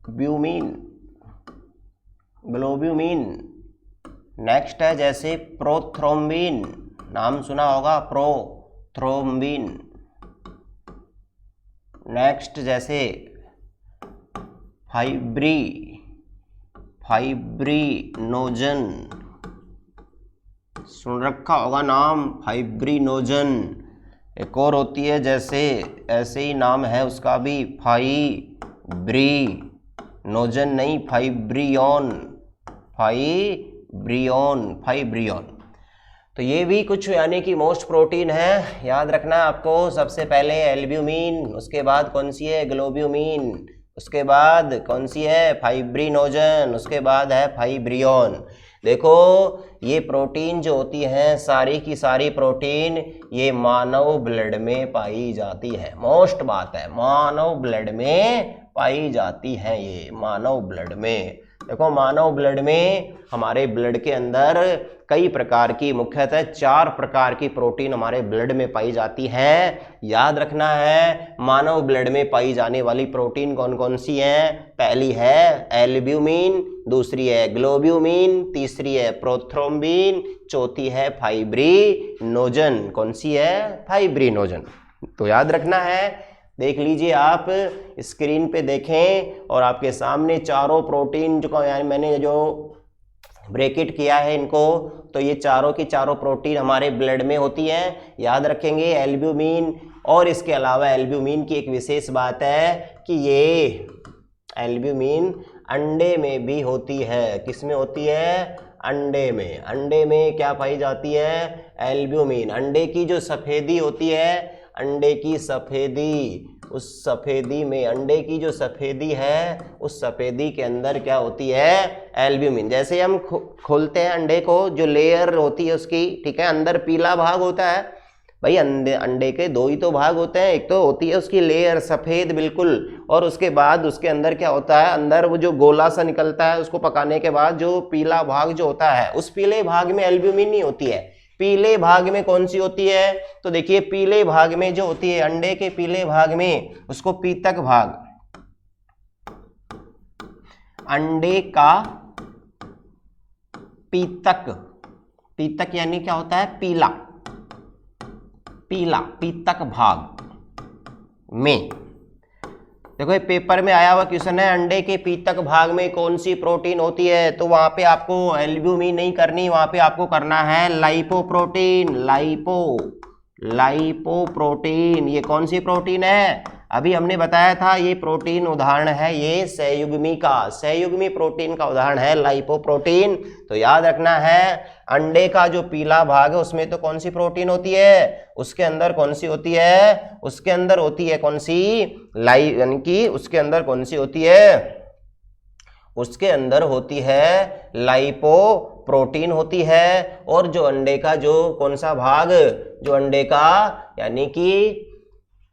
ग्लोब्यूमिन। नेक्स्ट है जैसे प्रोथ्रोम्बिन, नाम सुना होगा, प्रोथ्रोम्बिन। नेक्स्ट जैसे फाइब्रिनोजन, सुन रखा होगा नाम, फाइब्रिनोजन। एक और होती है जैसे, ऐसे ही नाम है उसका भी, फाइब्रिनोजन नहीं, फाइब्रियन। तो ये भी कुछ यानी कि मोस्ट प्रोटीन है, याद रखना है आपको। सबसे पहले एल्ब्यूमिन, उसके बाद कौन सी है? ग्लोब्यूमिन, उसके बाद कौन सी है? फाइब्रिनोजन, उसके बाद है फाइब्रियन। देखो ये प्रोटीन जो होती हैं, सारी की सारी प्रोटीन ये मानव ब्लड में पाई जाती है। मोस्ट बात है, मानव ब्लड में पाई जाती हैं ये मानव ब्लड में। देखो मानव ब्लड में, हमारे ब्लड के अंदर कई प्रकार की, मुख्यतः 4 प्रकार की प्रोटीन हमारे ब्लड में पाई जाती हैं। याद रखना है मानव ब्लड में पाई जाने वाली प्रोटीन कौन कौन सी हैं। पहली है एल्ब्यूमिन, दूसरी है ग्लोब्यूमिन, तीसरी है प्रोथ्रोम्बिन, चौथी है फाइब्रिनोजन। कौन सी है? फाइब्रिनोजन। तो याद रखना है, देख लीजिए आप स्क्रीन पे देखें और आपके सामने चारों प्रोटीन जो, यानी मैंने जो ब्रैकेट किया है इनको, तो ये चारों की चारों प्रोटीन हमारे ब्लड में होती हैं। याद रखेंगे एल्ब्यूमिन, और इसके अलावा एल्ब्यूमिन की एक विशेष बात है कि ये एल्ब्यूमिन अंडे में भी होती है। किस में होती है? अंडे में। अंडे में क्या पाई जाती है? एल्ब्यूमिन। अंडे की जो सफेदी होती है, अंडे की सफेदी, उस सफेदी में, अंडे की जो सफेदी है उस सफेदी के अंदर क्या होती है? एल्ब्यूमिन। जैसे हम खोलते हैं अंडे को, जो लेयर होती है उसकी, ठीक है, अंदर पीला भाग होता है। भाई अंडे के 2 ही तो भाग होते हैं, एक तो होती है उसकी लेयर सफेद बिल्कुल, और उसके बाद उसके अंदर क्या होता है, अंदर वो जो गोला सा निकलता है, उसको पकाने के बाद जो पीला भाग जो होता है, उस पीले भाग में एल्ब्यूमिन नहीं होती है। पीले भाग में कौन सी होती है? तो देखिए पीले भाग में जो होती है, अंडे के पीले भाग में, उसको पीतक भाग, अंडे का पीतक, पीतक यानी क्या होता है? पीला, पीला पीतक भाग में। देखो ये पेपर में आया हुआ क्वेश्चन है, अंडे के पीतक भाग में कौन सी प्रोटीन होती है? तो वहां पे आपको एल्ब्यूमिन नहीं करनी, वहां पे आपको करना है लाइपोप्रोटीन। लाइपोप्रोटीन ये कौन सी प्रोटीन है? अभी हमने बताया था, ये प्रोटीन उदाहरण है ये सहयुग्मी का, सहयुग्मी प्रोटीन का उदाहरण है लाइपोप्रोटीन। तो याद रखना है, अंडे का जो पीला भाग है उसमें तो कौन सी प्रोटीन होती है? उसके अंदर कौन सी होती है? उसके अंदर होती है कौन सी? यानी कि उसके अंदर कौन सी होती है? उसके अंदर होती है लाइपोप्रोटीन होती है। और जो अंडे का जो कौन सा भाग, जो अंडे का यानी कि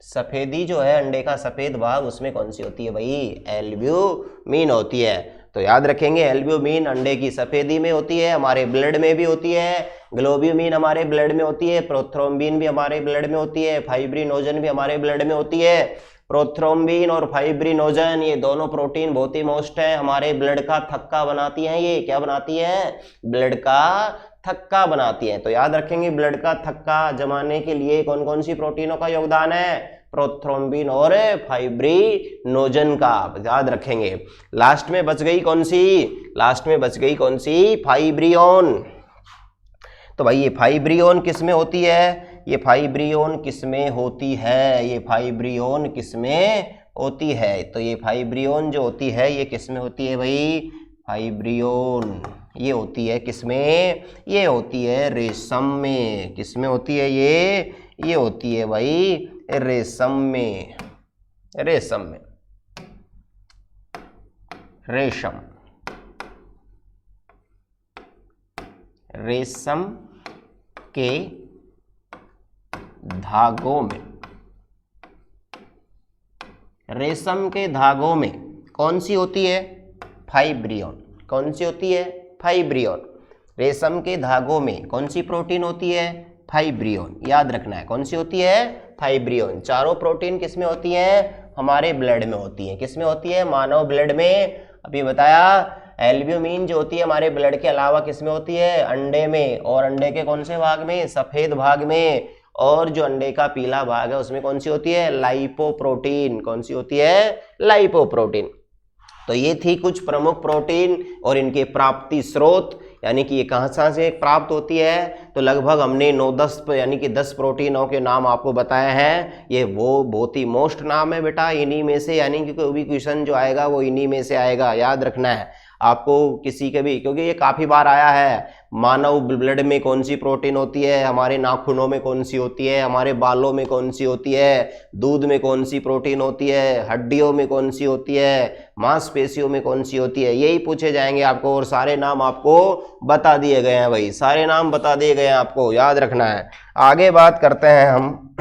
सफेदी जो है, अंडे का सफेद भाग, उसमें कौन सी होती है भाई? एल्ब्यूमिन होती है। तो याद रखेंगे एल्ब्यूमिन अंडे की सफेदी में होती है, हमारे ब्लड में भी होती है, ग्लोब्यूमिन हमारे ब्लड में होती है, प्रोथ्रोम्बिन भी हमारे ब्लड में होती है, फाइब्रिनोजन भी हमारे ब्लड में होती है। प्रोथ्रोम्बिन और फाइब्रिनोजन ये दोनों प्रोटीन बहुत ही मोस्ट है, हमारे ब्लड का थक्का बनाती हैं। ये क्या बनाती है? ब्लड का थक्का बनाती है। तो याद रखेंगे ब्लड का थक्का जमाने के लिए कौन कौन सी प्रोटीनों का योगदान है? प्रोथ्रोम्बिन और फाइब्रिनोजन का याद रखेंगे। लास्ट में बच गई कौन सी? लास्ट में बच गई कौन सी? फाइब्रियोन। तो भाई ये फाइब्रियोन किस में होती है? ये फाइब्रियोन किस में होती है? ये फाइब्रियोन किस में होती है? तो ये फाइब्रियोन जो होती है ये किस में होती है भाई? फाइब्रियोन ये होती है किस में? ये होती है रेशम में। किस में होती है ये होती है भाई रेशम में। रेशम में, रेशम, रेशम के धागों में, रेशम के धागों में कौन सी होती है? फाइब्रियोन। कौन सी होती है? फाइब्रियोन। रेशम के धागों में कौन सी प्रोटीन होती है? फाइब्रियोन। याद रखना है कौन सी होती है? फाइब्रियोन। चारों प्रोटीन किस में होती हैं? हमारे ब्लड में होती हैं। किस में होती है? मानव ब्लड में। अभी बताया एल्ब्यूमिन जो होती है हमारे ब्लड के अलावा किस में होती है? अंडे में। और अंडे के कौन से भाग में? सफेद भाग में। और जो अंडे का पीला भाग है उसमें कौन सी होती है? लाइपोप्रोटीन। कौन सी होती है? लाइपोप्रोटीन। तो ये थी कुछ प्रमुख प्रोटीन और इनके प्राप्ति स्रोत, यानी कि ये कहाँ से प्राप्त होती है। तो लगभग हमने 9-10 यानी कि 10 प्रोटीनों के नाम आपको बताए हैं। ये वो बहुत ही मोस्ट नाम है बेटा, इन्हीं में से, यानी कि कोई भी क्वेश्चन जो आएगा वो इन्हीं में से आएगा। याद रखना है आपको किसी के भी, क्योंकि ये काफ़ी बार आया है। मानव ब्लड में कौन सी प्रोटीन होती है? हमारे नाखूनों में कौन सी होती है? हमारे बालों में कौन सी होती है? दूध में कौन सी प्रोटीन होती है? हड्डियों में कौन सी होती है? मांसपेशियों में कौन सी होती है? यही पूछे जाएंगे आपको, और सारे नाम आपको बता दिए गए हैं भाई, सारे नाम बता दिए गए हैं आपको, याद रखना है। आगे बात करते हैं हम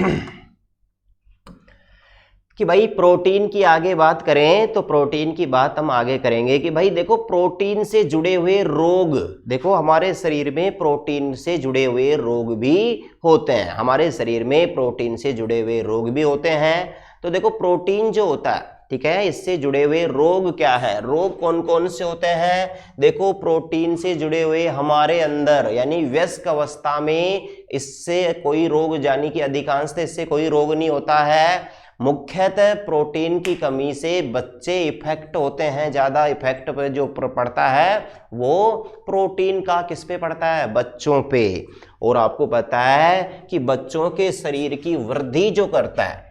कि भाई प्रोटीन की आगे बात करें तो प्रोटीन की बात हम आगे करेंगे कि भाई देखो प्रोटीन से जुड़े हुए रोग, देखो हमारे शरीर में प्रोटीन से जुड़े हुए रोग भी होते हैं, हमारे शरीर में प्रोटीन से जुड़े हुए रोग भी होते हैं। तो देखो प्रोटीन जो होता है, ठीक है, इससे जुड़े हुए रोग क्या है, रोग कौन कौन से होते हैं। देखो प्रोटीन से जुड़े हुए हमारे अंदर यानी वयस्क अवस्था में इससे कोई रोग, यानी कि अधिकांशतः इससे कोई रोग नहीं होता है। मुख्यतः प्रोटीन की कमी से बच्चे इफेक्ट होते हैं, ज्यादा इफेक्ट पे जो पड़ता है वो प्रोटीन का किस पे पड़ता है, बच्चों पे। और आपको पता है कि बच्चों के शरीर की वृद्धि जो करता है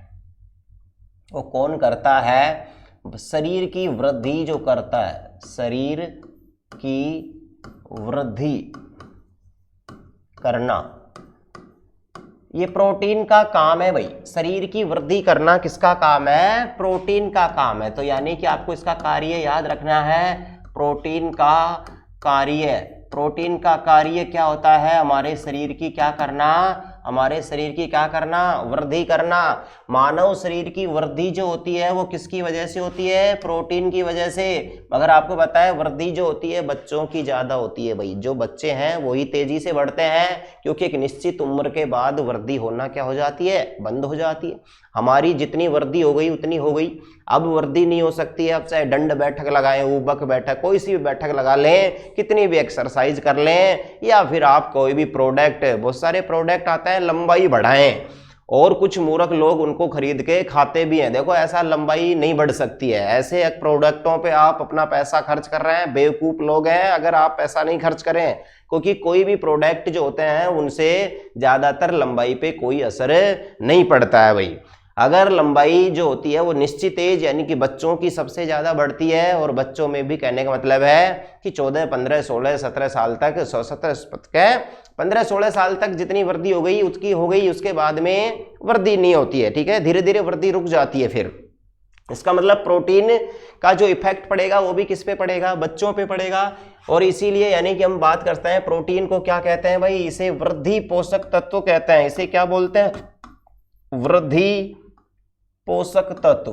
वो कौन करता है, शरीर की वृद्धि जो करता है, शरीर की वृद्धि करना ये प्रोटीन का काम है भाई। शरीर की वृद्धि करना किसका काम है, प्रोटीन का काम है। तो यानी कि आपको इसका कार्य याद रखना है, प्रोटीन का कार्य। प्रोटीन का कार्य क्या होता है, हमारे शरीर की क्या करना, हमारे शरीर की क्या करना, वृद्धि करना। मानव शरीर की वृद्धि जो होती है वो किसकी वजह से होती है, प्रोटीन की वजह से। मगर आपको पता है वृद्धि जो होती है बच्चों की ज्यादा होती है भाई, जो बच्चे हैं वही तेजी से बढ़ते हैं, क्योंकि एक निश्चित उम्र के बाद वृद्धि होना क्या हो जाती है, बंद हो जाती है। हमारी जितनी वृद्धि हो गई उतनी हो गई, अब वृद्धि नहीं हो सकती है। अब चाहे दंड बैठक लगाएं, ऊबक बैठक, कोई सी भी बैठक लगा लें, कितनी भी एक्सरसाइज कर लें, या फिर आप कोई भी प्रोडक्ट, बहुत सारे प्रोडक्ट आते हैं लंबाई बढ़ाएं, और कुछ मूर्ख लोग उनको खरीद के खाते भी हैं। देखो ऐसा लंबाई नहीं बढ़ सकती है, ऐसे प्रोडक्टों पे आप अपना पैसा खर्च कर रहे हैं, बेवकूफ लोग हैं अगर आप पैसा नहीं खर्च करें, क्योंकि कोई भी प्रोडक्ट जो होते हैं उनसे ज्यादातर लंबाई पे कोई असर नहीं पड़ता है भाई। अगर लंबाई जो होती है वो निश्चित एज यानी कि बच्चों की सबसे ज्यादा बढ़ती है, और बच्चों में भी कहने का मतलब है कि 14, 15, 16, 17 साल तक, 15-16 साल तक जितनी वृद्धि हो गई उसकी हो गई, उसके बाद में वृद्धि नहीं होती है, ठीक है, धीरे धीरे वृद्धि रुक जाती है। फिर इसका मतलब प्रोटीन का जो इफेक्ट पड़ेगा वो भी किस पे पड़ेगा, बच्चों पे पड़ेगा। और इसीलिए यानी कि हम बात करते हैं प्रोटीन को क्या कहते हैं भाई, इसे वृद्धि पोषक तत्व कहते हैं। इसे क्या बोलते हैं, वृद्धि पोषक तत्व।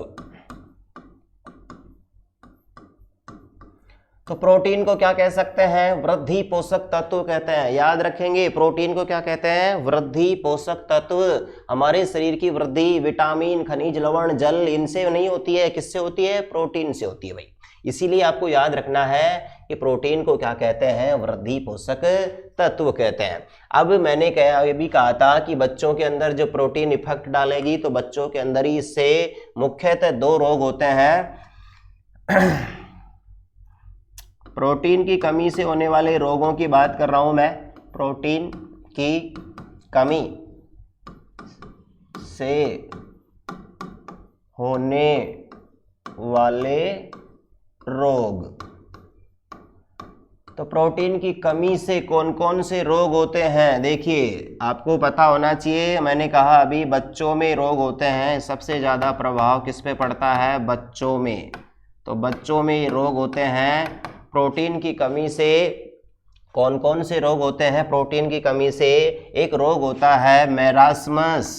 तो प्रोटीन को क्या कह सकते हैं, वृद्धि पोषक तत्व कहते हैं। याद रखेंगे प्रोटीन को क्या कहते हैं, वृद्धि पोषक तत्व। हमारे शरीर की वृद्धि विटामिन, खनिज, लवण, जल इनसे नहीं होती है, किससे होती है, प्रोटीन से होती है भाई। इसीलिए आपको याद रखना है कि प्रोटीन को क्या कहते हैं, वृद्धि पोषक तत्व कहते हैं। अब मैंने ये भी कहा था कि बच्चों के अंदर जो प्रोटीन इफेक्ट डालेगी तो बच्चों के अंदर ही इससे मुख्यतः 2 रोग होते हैं। प्रोटीन की कमी से होने वाले रोगों की बात कर रहा हूं मैं। प्रोटीन की कमी से होने वाले रोग। तो प्रोटीन की कमी से कौन कौन से रोग होते हैं, देखिए आपको पता होना चाहिए। मैंने कहा अभी बच्चों में रोग होते हैं, सबसे ज़्यादा प्रभाव किस पे पड़ता है, बच्चों में। तो बच्चों में रोग होते हैं प्रोटीन की कमी से। कौन कौन से रोग होते हैं प्रोटीन की कमी से, एक रोग होता है मैरास्मस।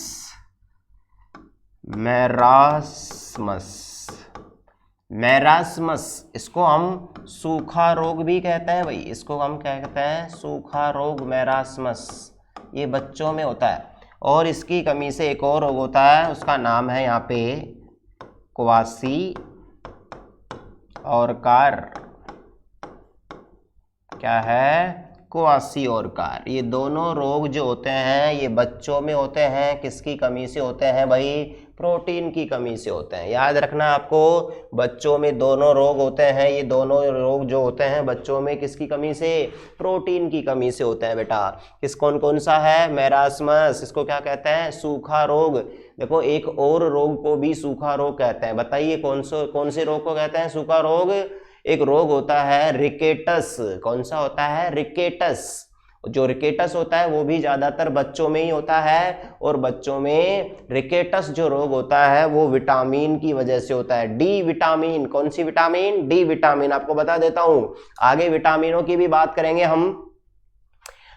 मैरास्मस, इसको हम सूखा रोग भी कहते हैं भाई, इसको हम क्या कहते हैं, सूखा रोग, मैरास्मस। ये बच्चों में होता है। और इसकी कमी से एक और रोग होता है, उसका नाम है यहाँ पे क्वासी और कार। क्या है, क्वासी और कार। ये दोनों रोग जो होते हैं ये बच्चों में होते हैं, किसकी कमी से होते हैं भाई, प्रोटीन की कमी से होते हैं। याद रखना आपको, बच्चों में दोनों रोग होते हैं, ये दोनों रोग जो होते हैं बच्चों में किसकी कमी से, प्रोटीन की कमी से होते हैं बेटा। किस कौन कौन सा है, मैरास्मस, इसको क्या कहते हैं, सूखा रोग। देखो एक और रोग को भी सूखा रोग कहते हैं, बताइए कौन से रोग को कहते हैं सूखा रोग। एक रोग होता है रिकेटस। कौन सा होता है, रिकेटस। जो रिकेटस होता है वो भी ज्यादातर बच्चों में ही होता है, और बच्चों में रिकेटस जो रोग होता है वो विटामिन की वजह से होता है, डी विटामिन। कौन सी विटामिन, डी विटामिन। आपको बता देता हूं, आगे विटामिनों की भी बात करेंगे हम।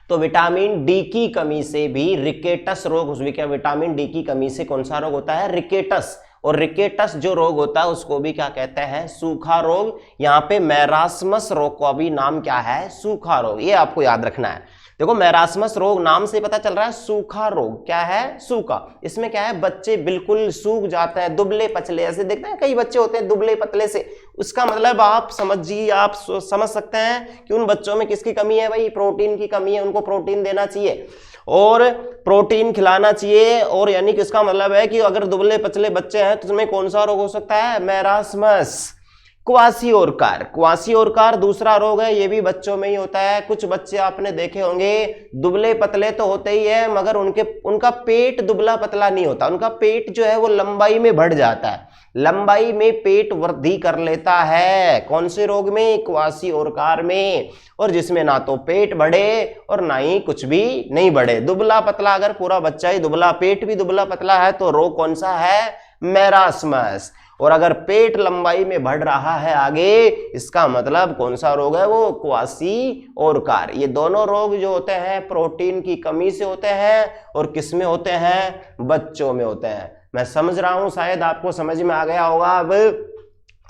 तो विटामिन डी की कमी से भी रिकेटस रोग, विटामिन डी की कमी से कौन सा रोग होता है, रिकेटस। और रिकेटस जो रोग होता है उसको भी क्या कहते हैं, सूखा रोग। यहाँ पे मैरास्मस रोग का भी नाम क्या है, सूखा रोग। ये आपको याद रखना है। देखो मैरास्मस रोग नाम से पता चल रहा है सूखा रोग, क्या है, सूखा। इसमें क्या है, बच्चे बिल्कुल सूख जाते हैं, दुबले पतले, ऐसे देखते हैं कई बच्चे होते हैं दुबले पतले से। उसका मतलब आप समझिए, आप समझ सकते हैं कि उन बच्चों में किसकी कमी है भाई, प्रोटीन की कमी है। उनको प्रोटीन देना चाहिए और प्रोटीन खिलाना चाहिए। और यानी कि इसका मतलब है कि अगर दुबले पतले बच्चे हैं तो उसमें कौन सा रोग हो सकता है, मैरास्मस। क्वासिओरकार, क्वासिओरकार दूसरा रोग है, ये भी बच्चों में ही होता है। कुछ बच्चे आपने देखे होंगे दुबले पतले तो होते ही है, मगर उनका पेट दुबला पतला नहीं होता, उनका पेट जो है वो लंबाई में बढ़ जाता है, लंबाई में पेट वृद्धि कर लेता है। कौन से रोग में, क्वासिओरकार में। और जिसमें ना तो पेट बढ़े और ना ही कुछ भी नहीं बढ़े, दुबला पतला। अगर पूरा बच्चा ही दुबला, पेट भी दुबला पतला है तो रोग कौन सा है, मैरास्मस। और अगर पेट लंबाई में बढ़ रहा है आगे, इसका मतलब कौन सा रोग है, वो क्वासिओरकार। ये दोनों रोग जो होते हैं प्रोटीन की कमी से होते हैं और किस में होते हैं, बच्चों में होते हैं। मैं समझ रहा हूं, शायद आपको समझ में आ गया होगा अब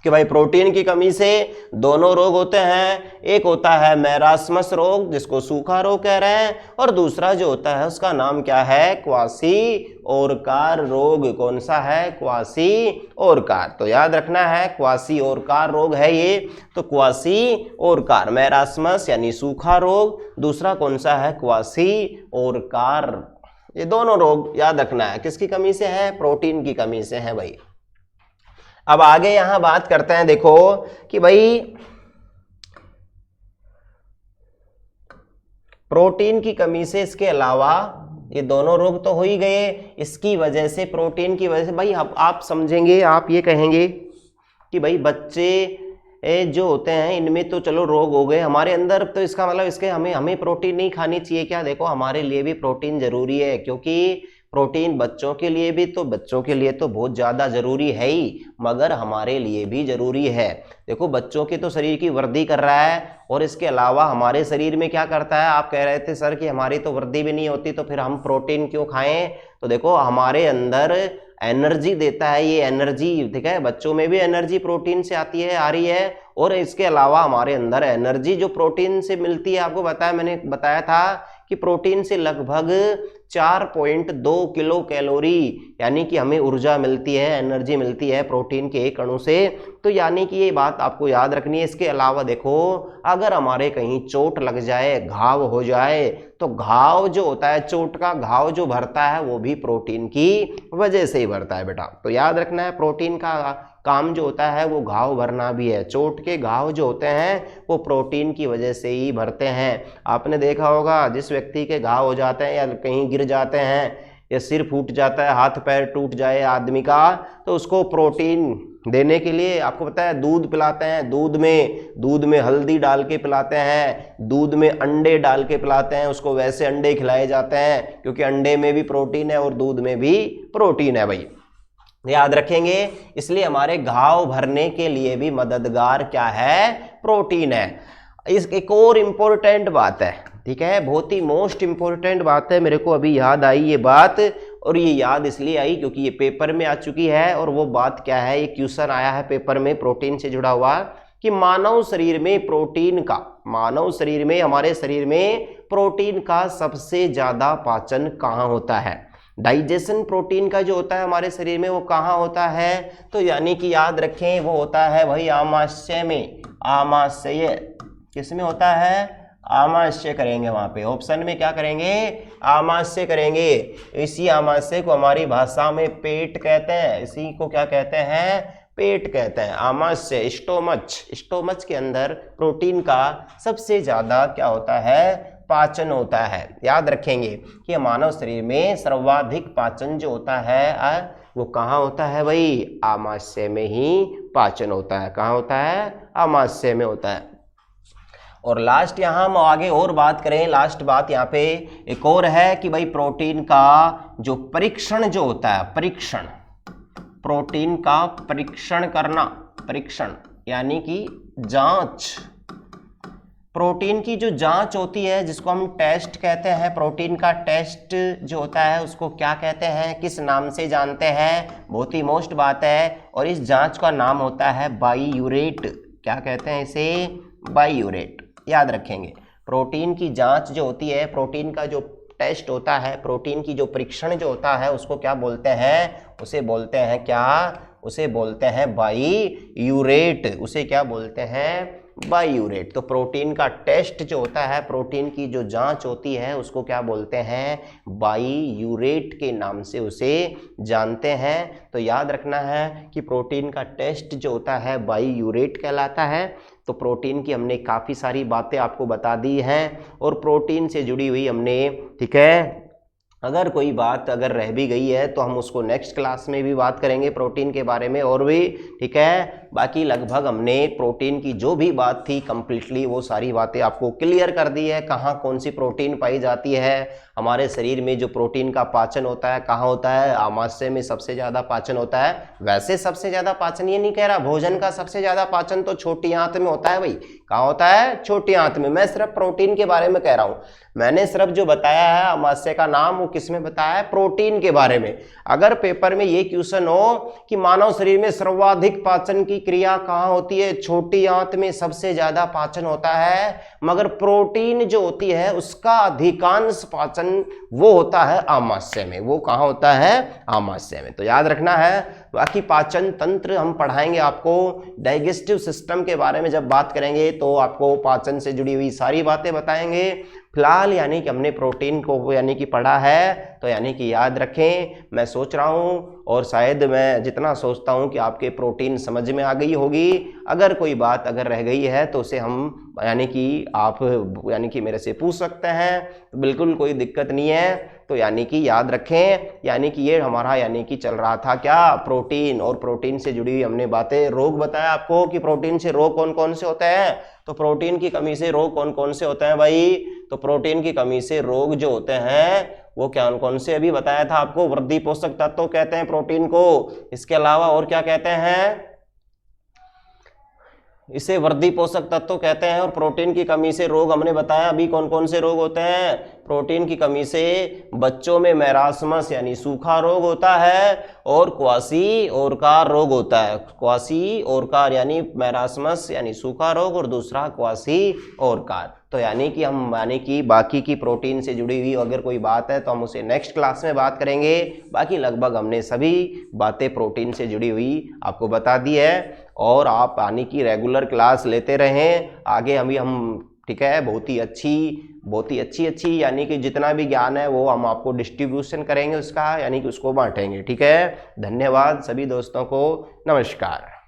कि भाई प्रोटीन की कमी से दोनों रोग होते हैं। एक होता है मैरास्मस रोग जिसको सूखा रोग कह रहे हैं, और दूसरा जो होता है उसका नाम क्या है, क्वासिओरकार रोग। कौन सा है, क्वासिओरकार। तो याद रखना है क्वासिओरकार रोग है ये। तो क्वासिओरकार, मैरास्मस यानी सूखा रोग, दूसरा कौन सा है, क्वासिओरकार। ये दोनों रोग याद रखना है, किसकी कमी से है, प्रोटीन की कमी से है भाई। अब आगे यहां बात करते हैं, देखो कि भाई प्रोटीन की कमी से इसके अलावा ये दोनों रोग तो हो ही गए, इसकी वजह से, प्रोटीन की वजह से भाई आप समझेंगे, आप ये कहेंगे कि भाई बच्चे जो होते हैं इनमें तो चलो रोग हो गए, हमारे अंदर तो इसका मतलब इसके हमें प्रोटीन नहीं खानी चाहिए क्या। देखो हमारे लिए भी प्रोटीन जरूरी है, क्योंकि प्रोटीन बच्चों के लिए भी, तो बच्चों के लिए तो बहुत ज़्यादा ज़रूरी है ही, मगर हमारे लिए भी ज़रूरी है। देखो बच्चों के तो शरीर की वृद्धि कर रहा है, और इसके अलावा हमारे शरीर में क्या करता है, आप कह रहे थे सर कि हमारी तो वृद्धि भी नहीं होती तो फिर हम प्रोटीन क्यों खाएं। तो देखो हमारे अंदर एनर्जी देता है ये एनर्जी, ठीक है, बच्चों में भी एनर्जी प्रोटीन से आती है, आ रही है। और इसके अलावा हमारे अंदर एनर्जी जो प्रोटीन से मिलती है, आपको मैंने बताया था कि प्रोटीन से लगभग 4.2 किलो कैलोरी यानी कि हमें ऊर्जा मिलती है, एनर्जी मिलती है प्रोटीन के एक अणु से। तो यानी कि ये बात आपको याद रखनी है। इसके अलावा देखो अगर हमारे कहीं चोट लग जाए, घाव हो जाए, तो घाव जो होता है, चोट का घाव जो भरता है वो भी प्रोटीन की वजह से ही भरता है बेटा। तो याद रखना है प्रोटीन का काम जो होता है वो घाव भरना भी है। चोट के घाव जो होते हैं वो प्रोटीन की वजह से ही भरते हैं। आपने देखा होगा जिस व्यक्ति के घाव हो जाते हैं या कहीं गिर जाते हैं या सिर फूट जाता है, हाथ पैर टूट जाए आदमी का, तो उसको प्रोटीन देने के लिए आपको पता है दूध पिलाते हैं। दूध में हल्दी डाल के पिलाते हैं, दूध में अंडे डाल के पिलाते हैं, उसको वैसे अंडे खिलाए जाते हैं क्योंकि अंडे में भी प्रोटीन है और दूध में भी प्रोटीन है भाई, याद रखेंगे। इसलिए हमारे घाव भरने के लिए भी मददगार क्या है, प्रोटीन है। इस एक और इम्पोर्टेंट बात है, ठीक है, बहुत ही मोस्ट इम्पोर्टेंट बात है, मेरे को अभी याद आई ये बात, और ये याद इसलिए आई क्योंकि ये पेपर में आ चुकी है। और वो बात क्या है, ये क्वेश्चन आया है पेपर में प्रोटीन से जुड़ा हुआ कि मानव शरीर में प्रोटीन का, हमारे शरीर में प्रोटीन का सबसे ज्यादा पाचन कहाँ होता है। डाइजेशन प्रोटीन का जो होता है हमारे शरीर में वो कहाँ होता है, तो यानी कि याद रखें वो होता है भाई आमाशय में। आमाशय किस में होता है, आमाशय करेंगे वहां पे, ऑप्शन में क्या करेंगे, आमाशय करेंगे। इसी आमाशय को हमारी भाषा में पेट कहते हैं, इसी को क्या कहते हैं, पेट कहते हैं, आमाशय। स्टोमच के अंदर प्रोटीन का सबसे ज्यादा क्या होता है, पाचन होता है। याद रखेंगे कि मानव शरीर में सर्वाधिक पाचन जो होता है वो कहाँ होता है भाई, आमाशय में ही पाचन होता है। कहाँ होता है, आमाशय में होता है। और लास्ट यहाँ हम आगे और बात करें, लास्ट बात यहाँ पे एक और है कि भाई प्रोटीन का जो परीक्षण जो होता है, प्रोटीन का परीक्षण करना, यानी कि जांच, प्रोटीन की जो जांच होती है जिसको हम टेस्ट कहते हैं, प्रोटीन का टेस्ट जो होता है उसको क्या कहते हैं, किस नाम से जानते हैं, बहुत ही मोस्ट बात है। और इस जांच का नाम होता है बाईयूरेट। क्या कहते हैं इसे? बाईयूरेट। याद रखेंगे, प्रोटीन की जांच जो होती है, प्रोटीन का जो टेस्ट होता है, प्रोटीन की जो परीक्षण जो होता है उसको क्या बोलते हैं? उसे बोलते हैं क्या? उसे बोलते हैं बाईयूरेट। उसे क्या बोलते हैं? बाईयूरेट। तो प्रोटीन का टेस्ट जो होता है, प्रोटीन की जो जांच होती है उसको क्या बोलते हैं? बाईयूरेट के नाम से उसे जानते हैं। तो याद रखना है कि प्रोटीन का टेस्ट जो होता है बाईयूरेट कहलाता है। तो प्रोटीन की हमने काफ़ी सारी बातें आपको बता दी हैं और प्रोटीन से जुड़ी हुई हमने, ठीक है, अगर कोई बात अगर रह भी गई है तो हम उसको नेक्स्ट क्लास में भी बात करेंगे प्रोटीन के बारे में और भी, ठीक है। बाकी लगभग हमने प्रोटीन की जो भी बात थी कंप्लीटली वो सारी बातें आपको क्लियर कर दी है। कहाँ कौन सी प्रोटीन पाई जाती है, हमारे शरीर में जो प्रोटीन का पाचन होता है कहाँ होता है? आमाशय में सबसे ज़्यादा पाचन होता है। वैसे सबसे ज़्यादा पाचन ये नहीं कह रहा, भोजन का सबसे ज़्यादा पाचन तो छोटी आंत में होता है भाई। कहाँ होता है? छोटी आंत में। मैं सिर्फ प्रोटीन के बारे में कह रहा हूँ। मैंने सिर्फ जो बताया है आमाशय का नाम वो किस में बताया है? प्रोटीन के बारे में। अगर पेपर में ये क्वेश्चन हो कि मानव शरीर में सर्वाधिक पाचन की क्रिया कहाँ होती है? छोटी आंत में सबसे ज्यादा पाचन होता है, मगर प्रोटीन जो होती है उसका अधिकांश पाचन वो होता है आमाशय में। वो कहाँ होता है? आमाशय में। तो याद रखना है। बाकी पाचन तंत्र हम पढ़ाएंगे आपको, डाइजेस्टिव सिस्टम के बारे में जब बात करेंगे तो आपको पाचन से जुड़ी हुई सारी बातें बताएंगे। फिलहाल यानी कि हमने प्रोटीन को यानी कि पढ़ा है, तो यानी कि याद रखें। मैं सोच रहा हूँ और शायद मैं जितना सोचता हूँ कि आपके प्रोटीन समझ में आ गई होगी। अगर कोई बात अगर रह गई है तो उसे हम यानी कि आप यानी कि मेरे से पूछ सकते हैं, तो बिल्कुल कोई दिक्कत नहीं है। तो यानी कि याद रखें, यानी कि ये हमारा यानी कि चल रहा था क्या? प्रोटीन। और प्रोटीन से जुड़ी हुई हमने बातें, रोग बताया आपको कि प्रोटीन से रोग कौन कौन से होते हैं। तो प्रोटीन की कमी से रोग कौन कौन से होते हैं भाई? तो प्रोटीन की कमी से रोग जो होते हैं वो क्या कौन से अभी बताया था आपको? वृद्धि पोषक तत्व कहते हैं प्रोटीन को। इसके अलावा और क्या कहते हैं? इसे वृद्धि पोषक तत्व कहते हैं। और प्रोटीन की कमी से रोग हमने बताया अभी कौन कौन से रोग होते हैं। प्रोटीन की कमी से बच्चों में मैरास्मस यानी सूखा रोग होता है और क्वासी ओरकार रोग होता है। क्वासी ओरकार यानी मैरास्मस यानी सूखा रोग और दूसरा क्वासी ओरकार। तो यानी कि हम यानी कि बाकी की प्रोटीन से जुड़ी हुई अगर कोई बात है तो हम उसे नेक्स्ट क्लास में बात करेंगे। बाकी लगभग हमने सभी बातें प्रोटीन से जुड़ी हुई आपको बता दी है और आप यानी कि रेगुलर क्लास लेते रहें। आगे हम ठीक है बहुत ही अच्छी यानी कि जितना भी ज्ञान है वो हम आपको डिस्ट्रीब्यूशन करेंगे उसका, यानी कि उसको बांटेंगे। ठीक है, धन्यवाद सभी दोस्तों को, नमस्कार।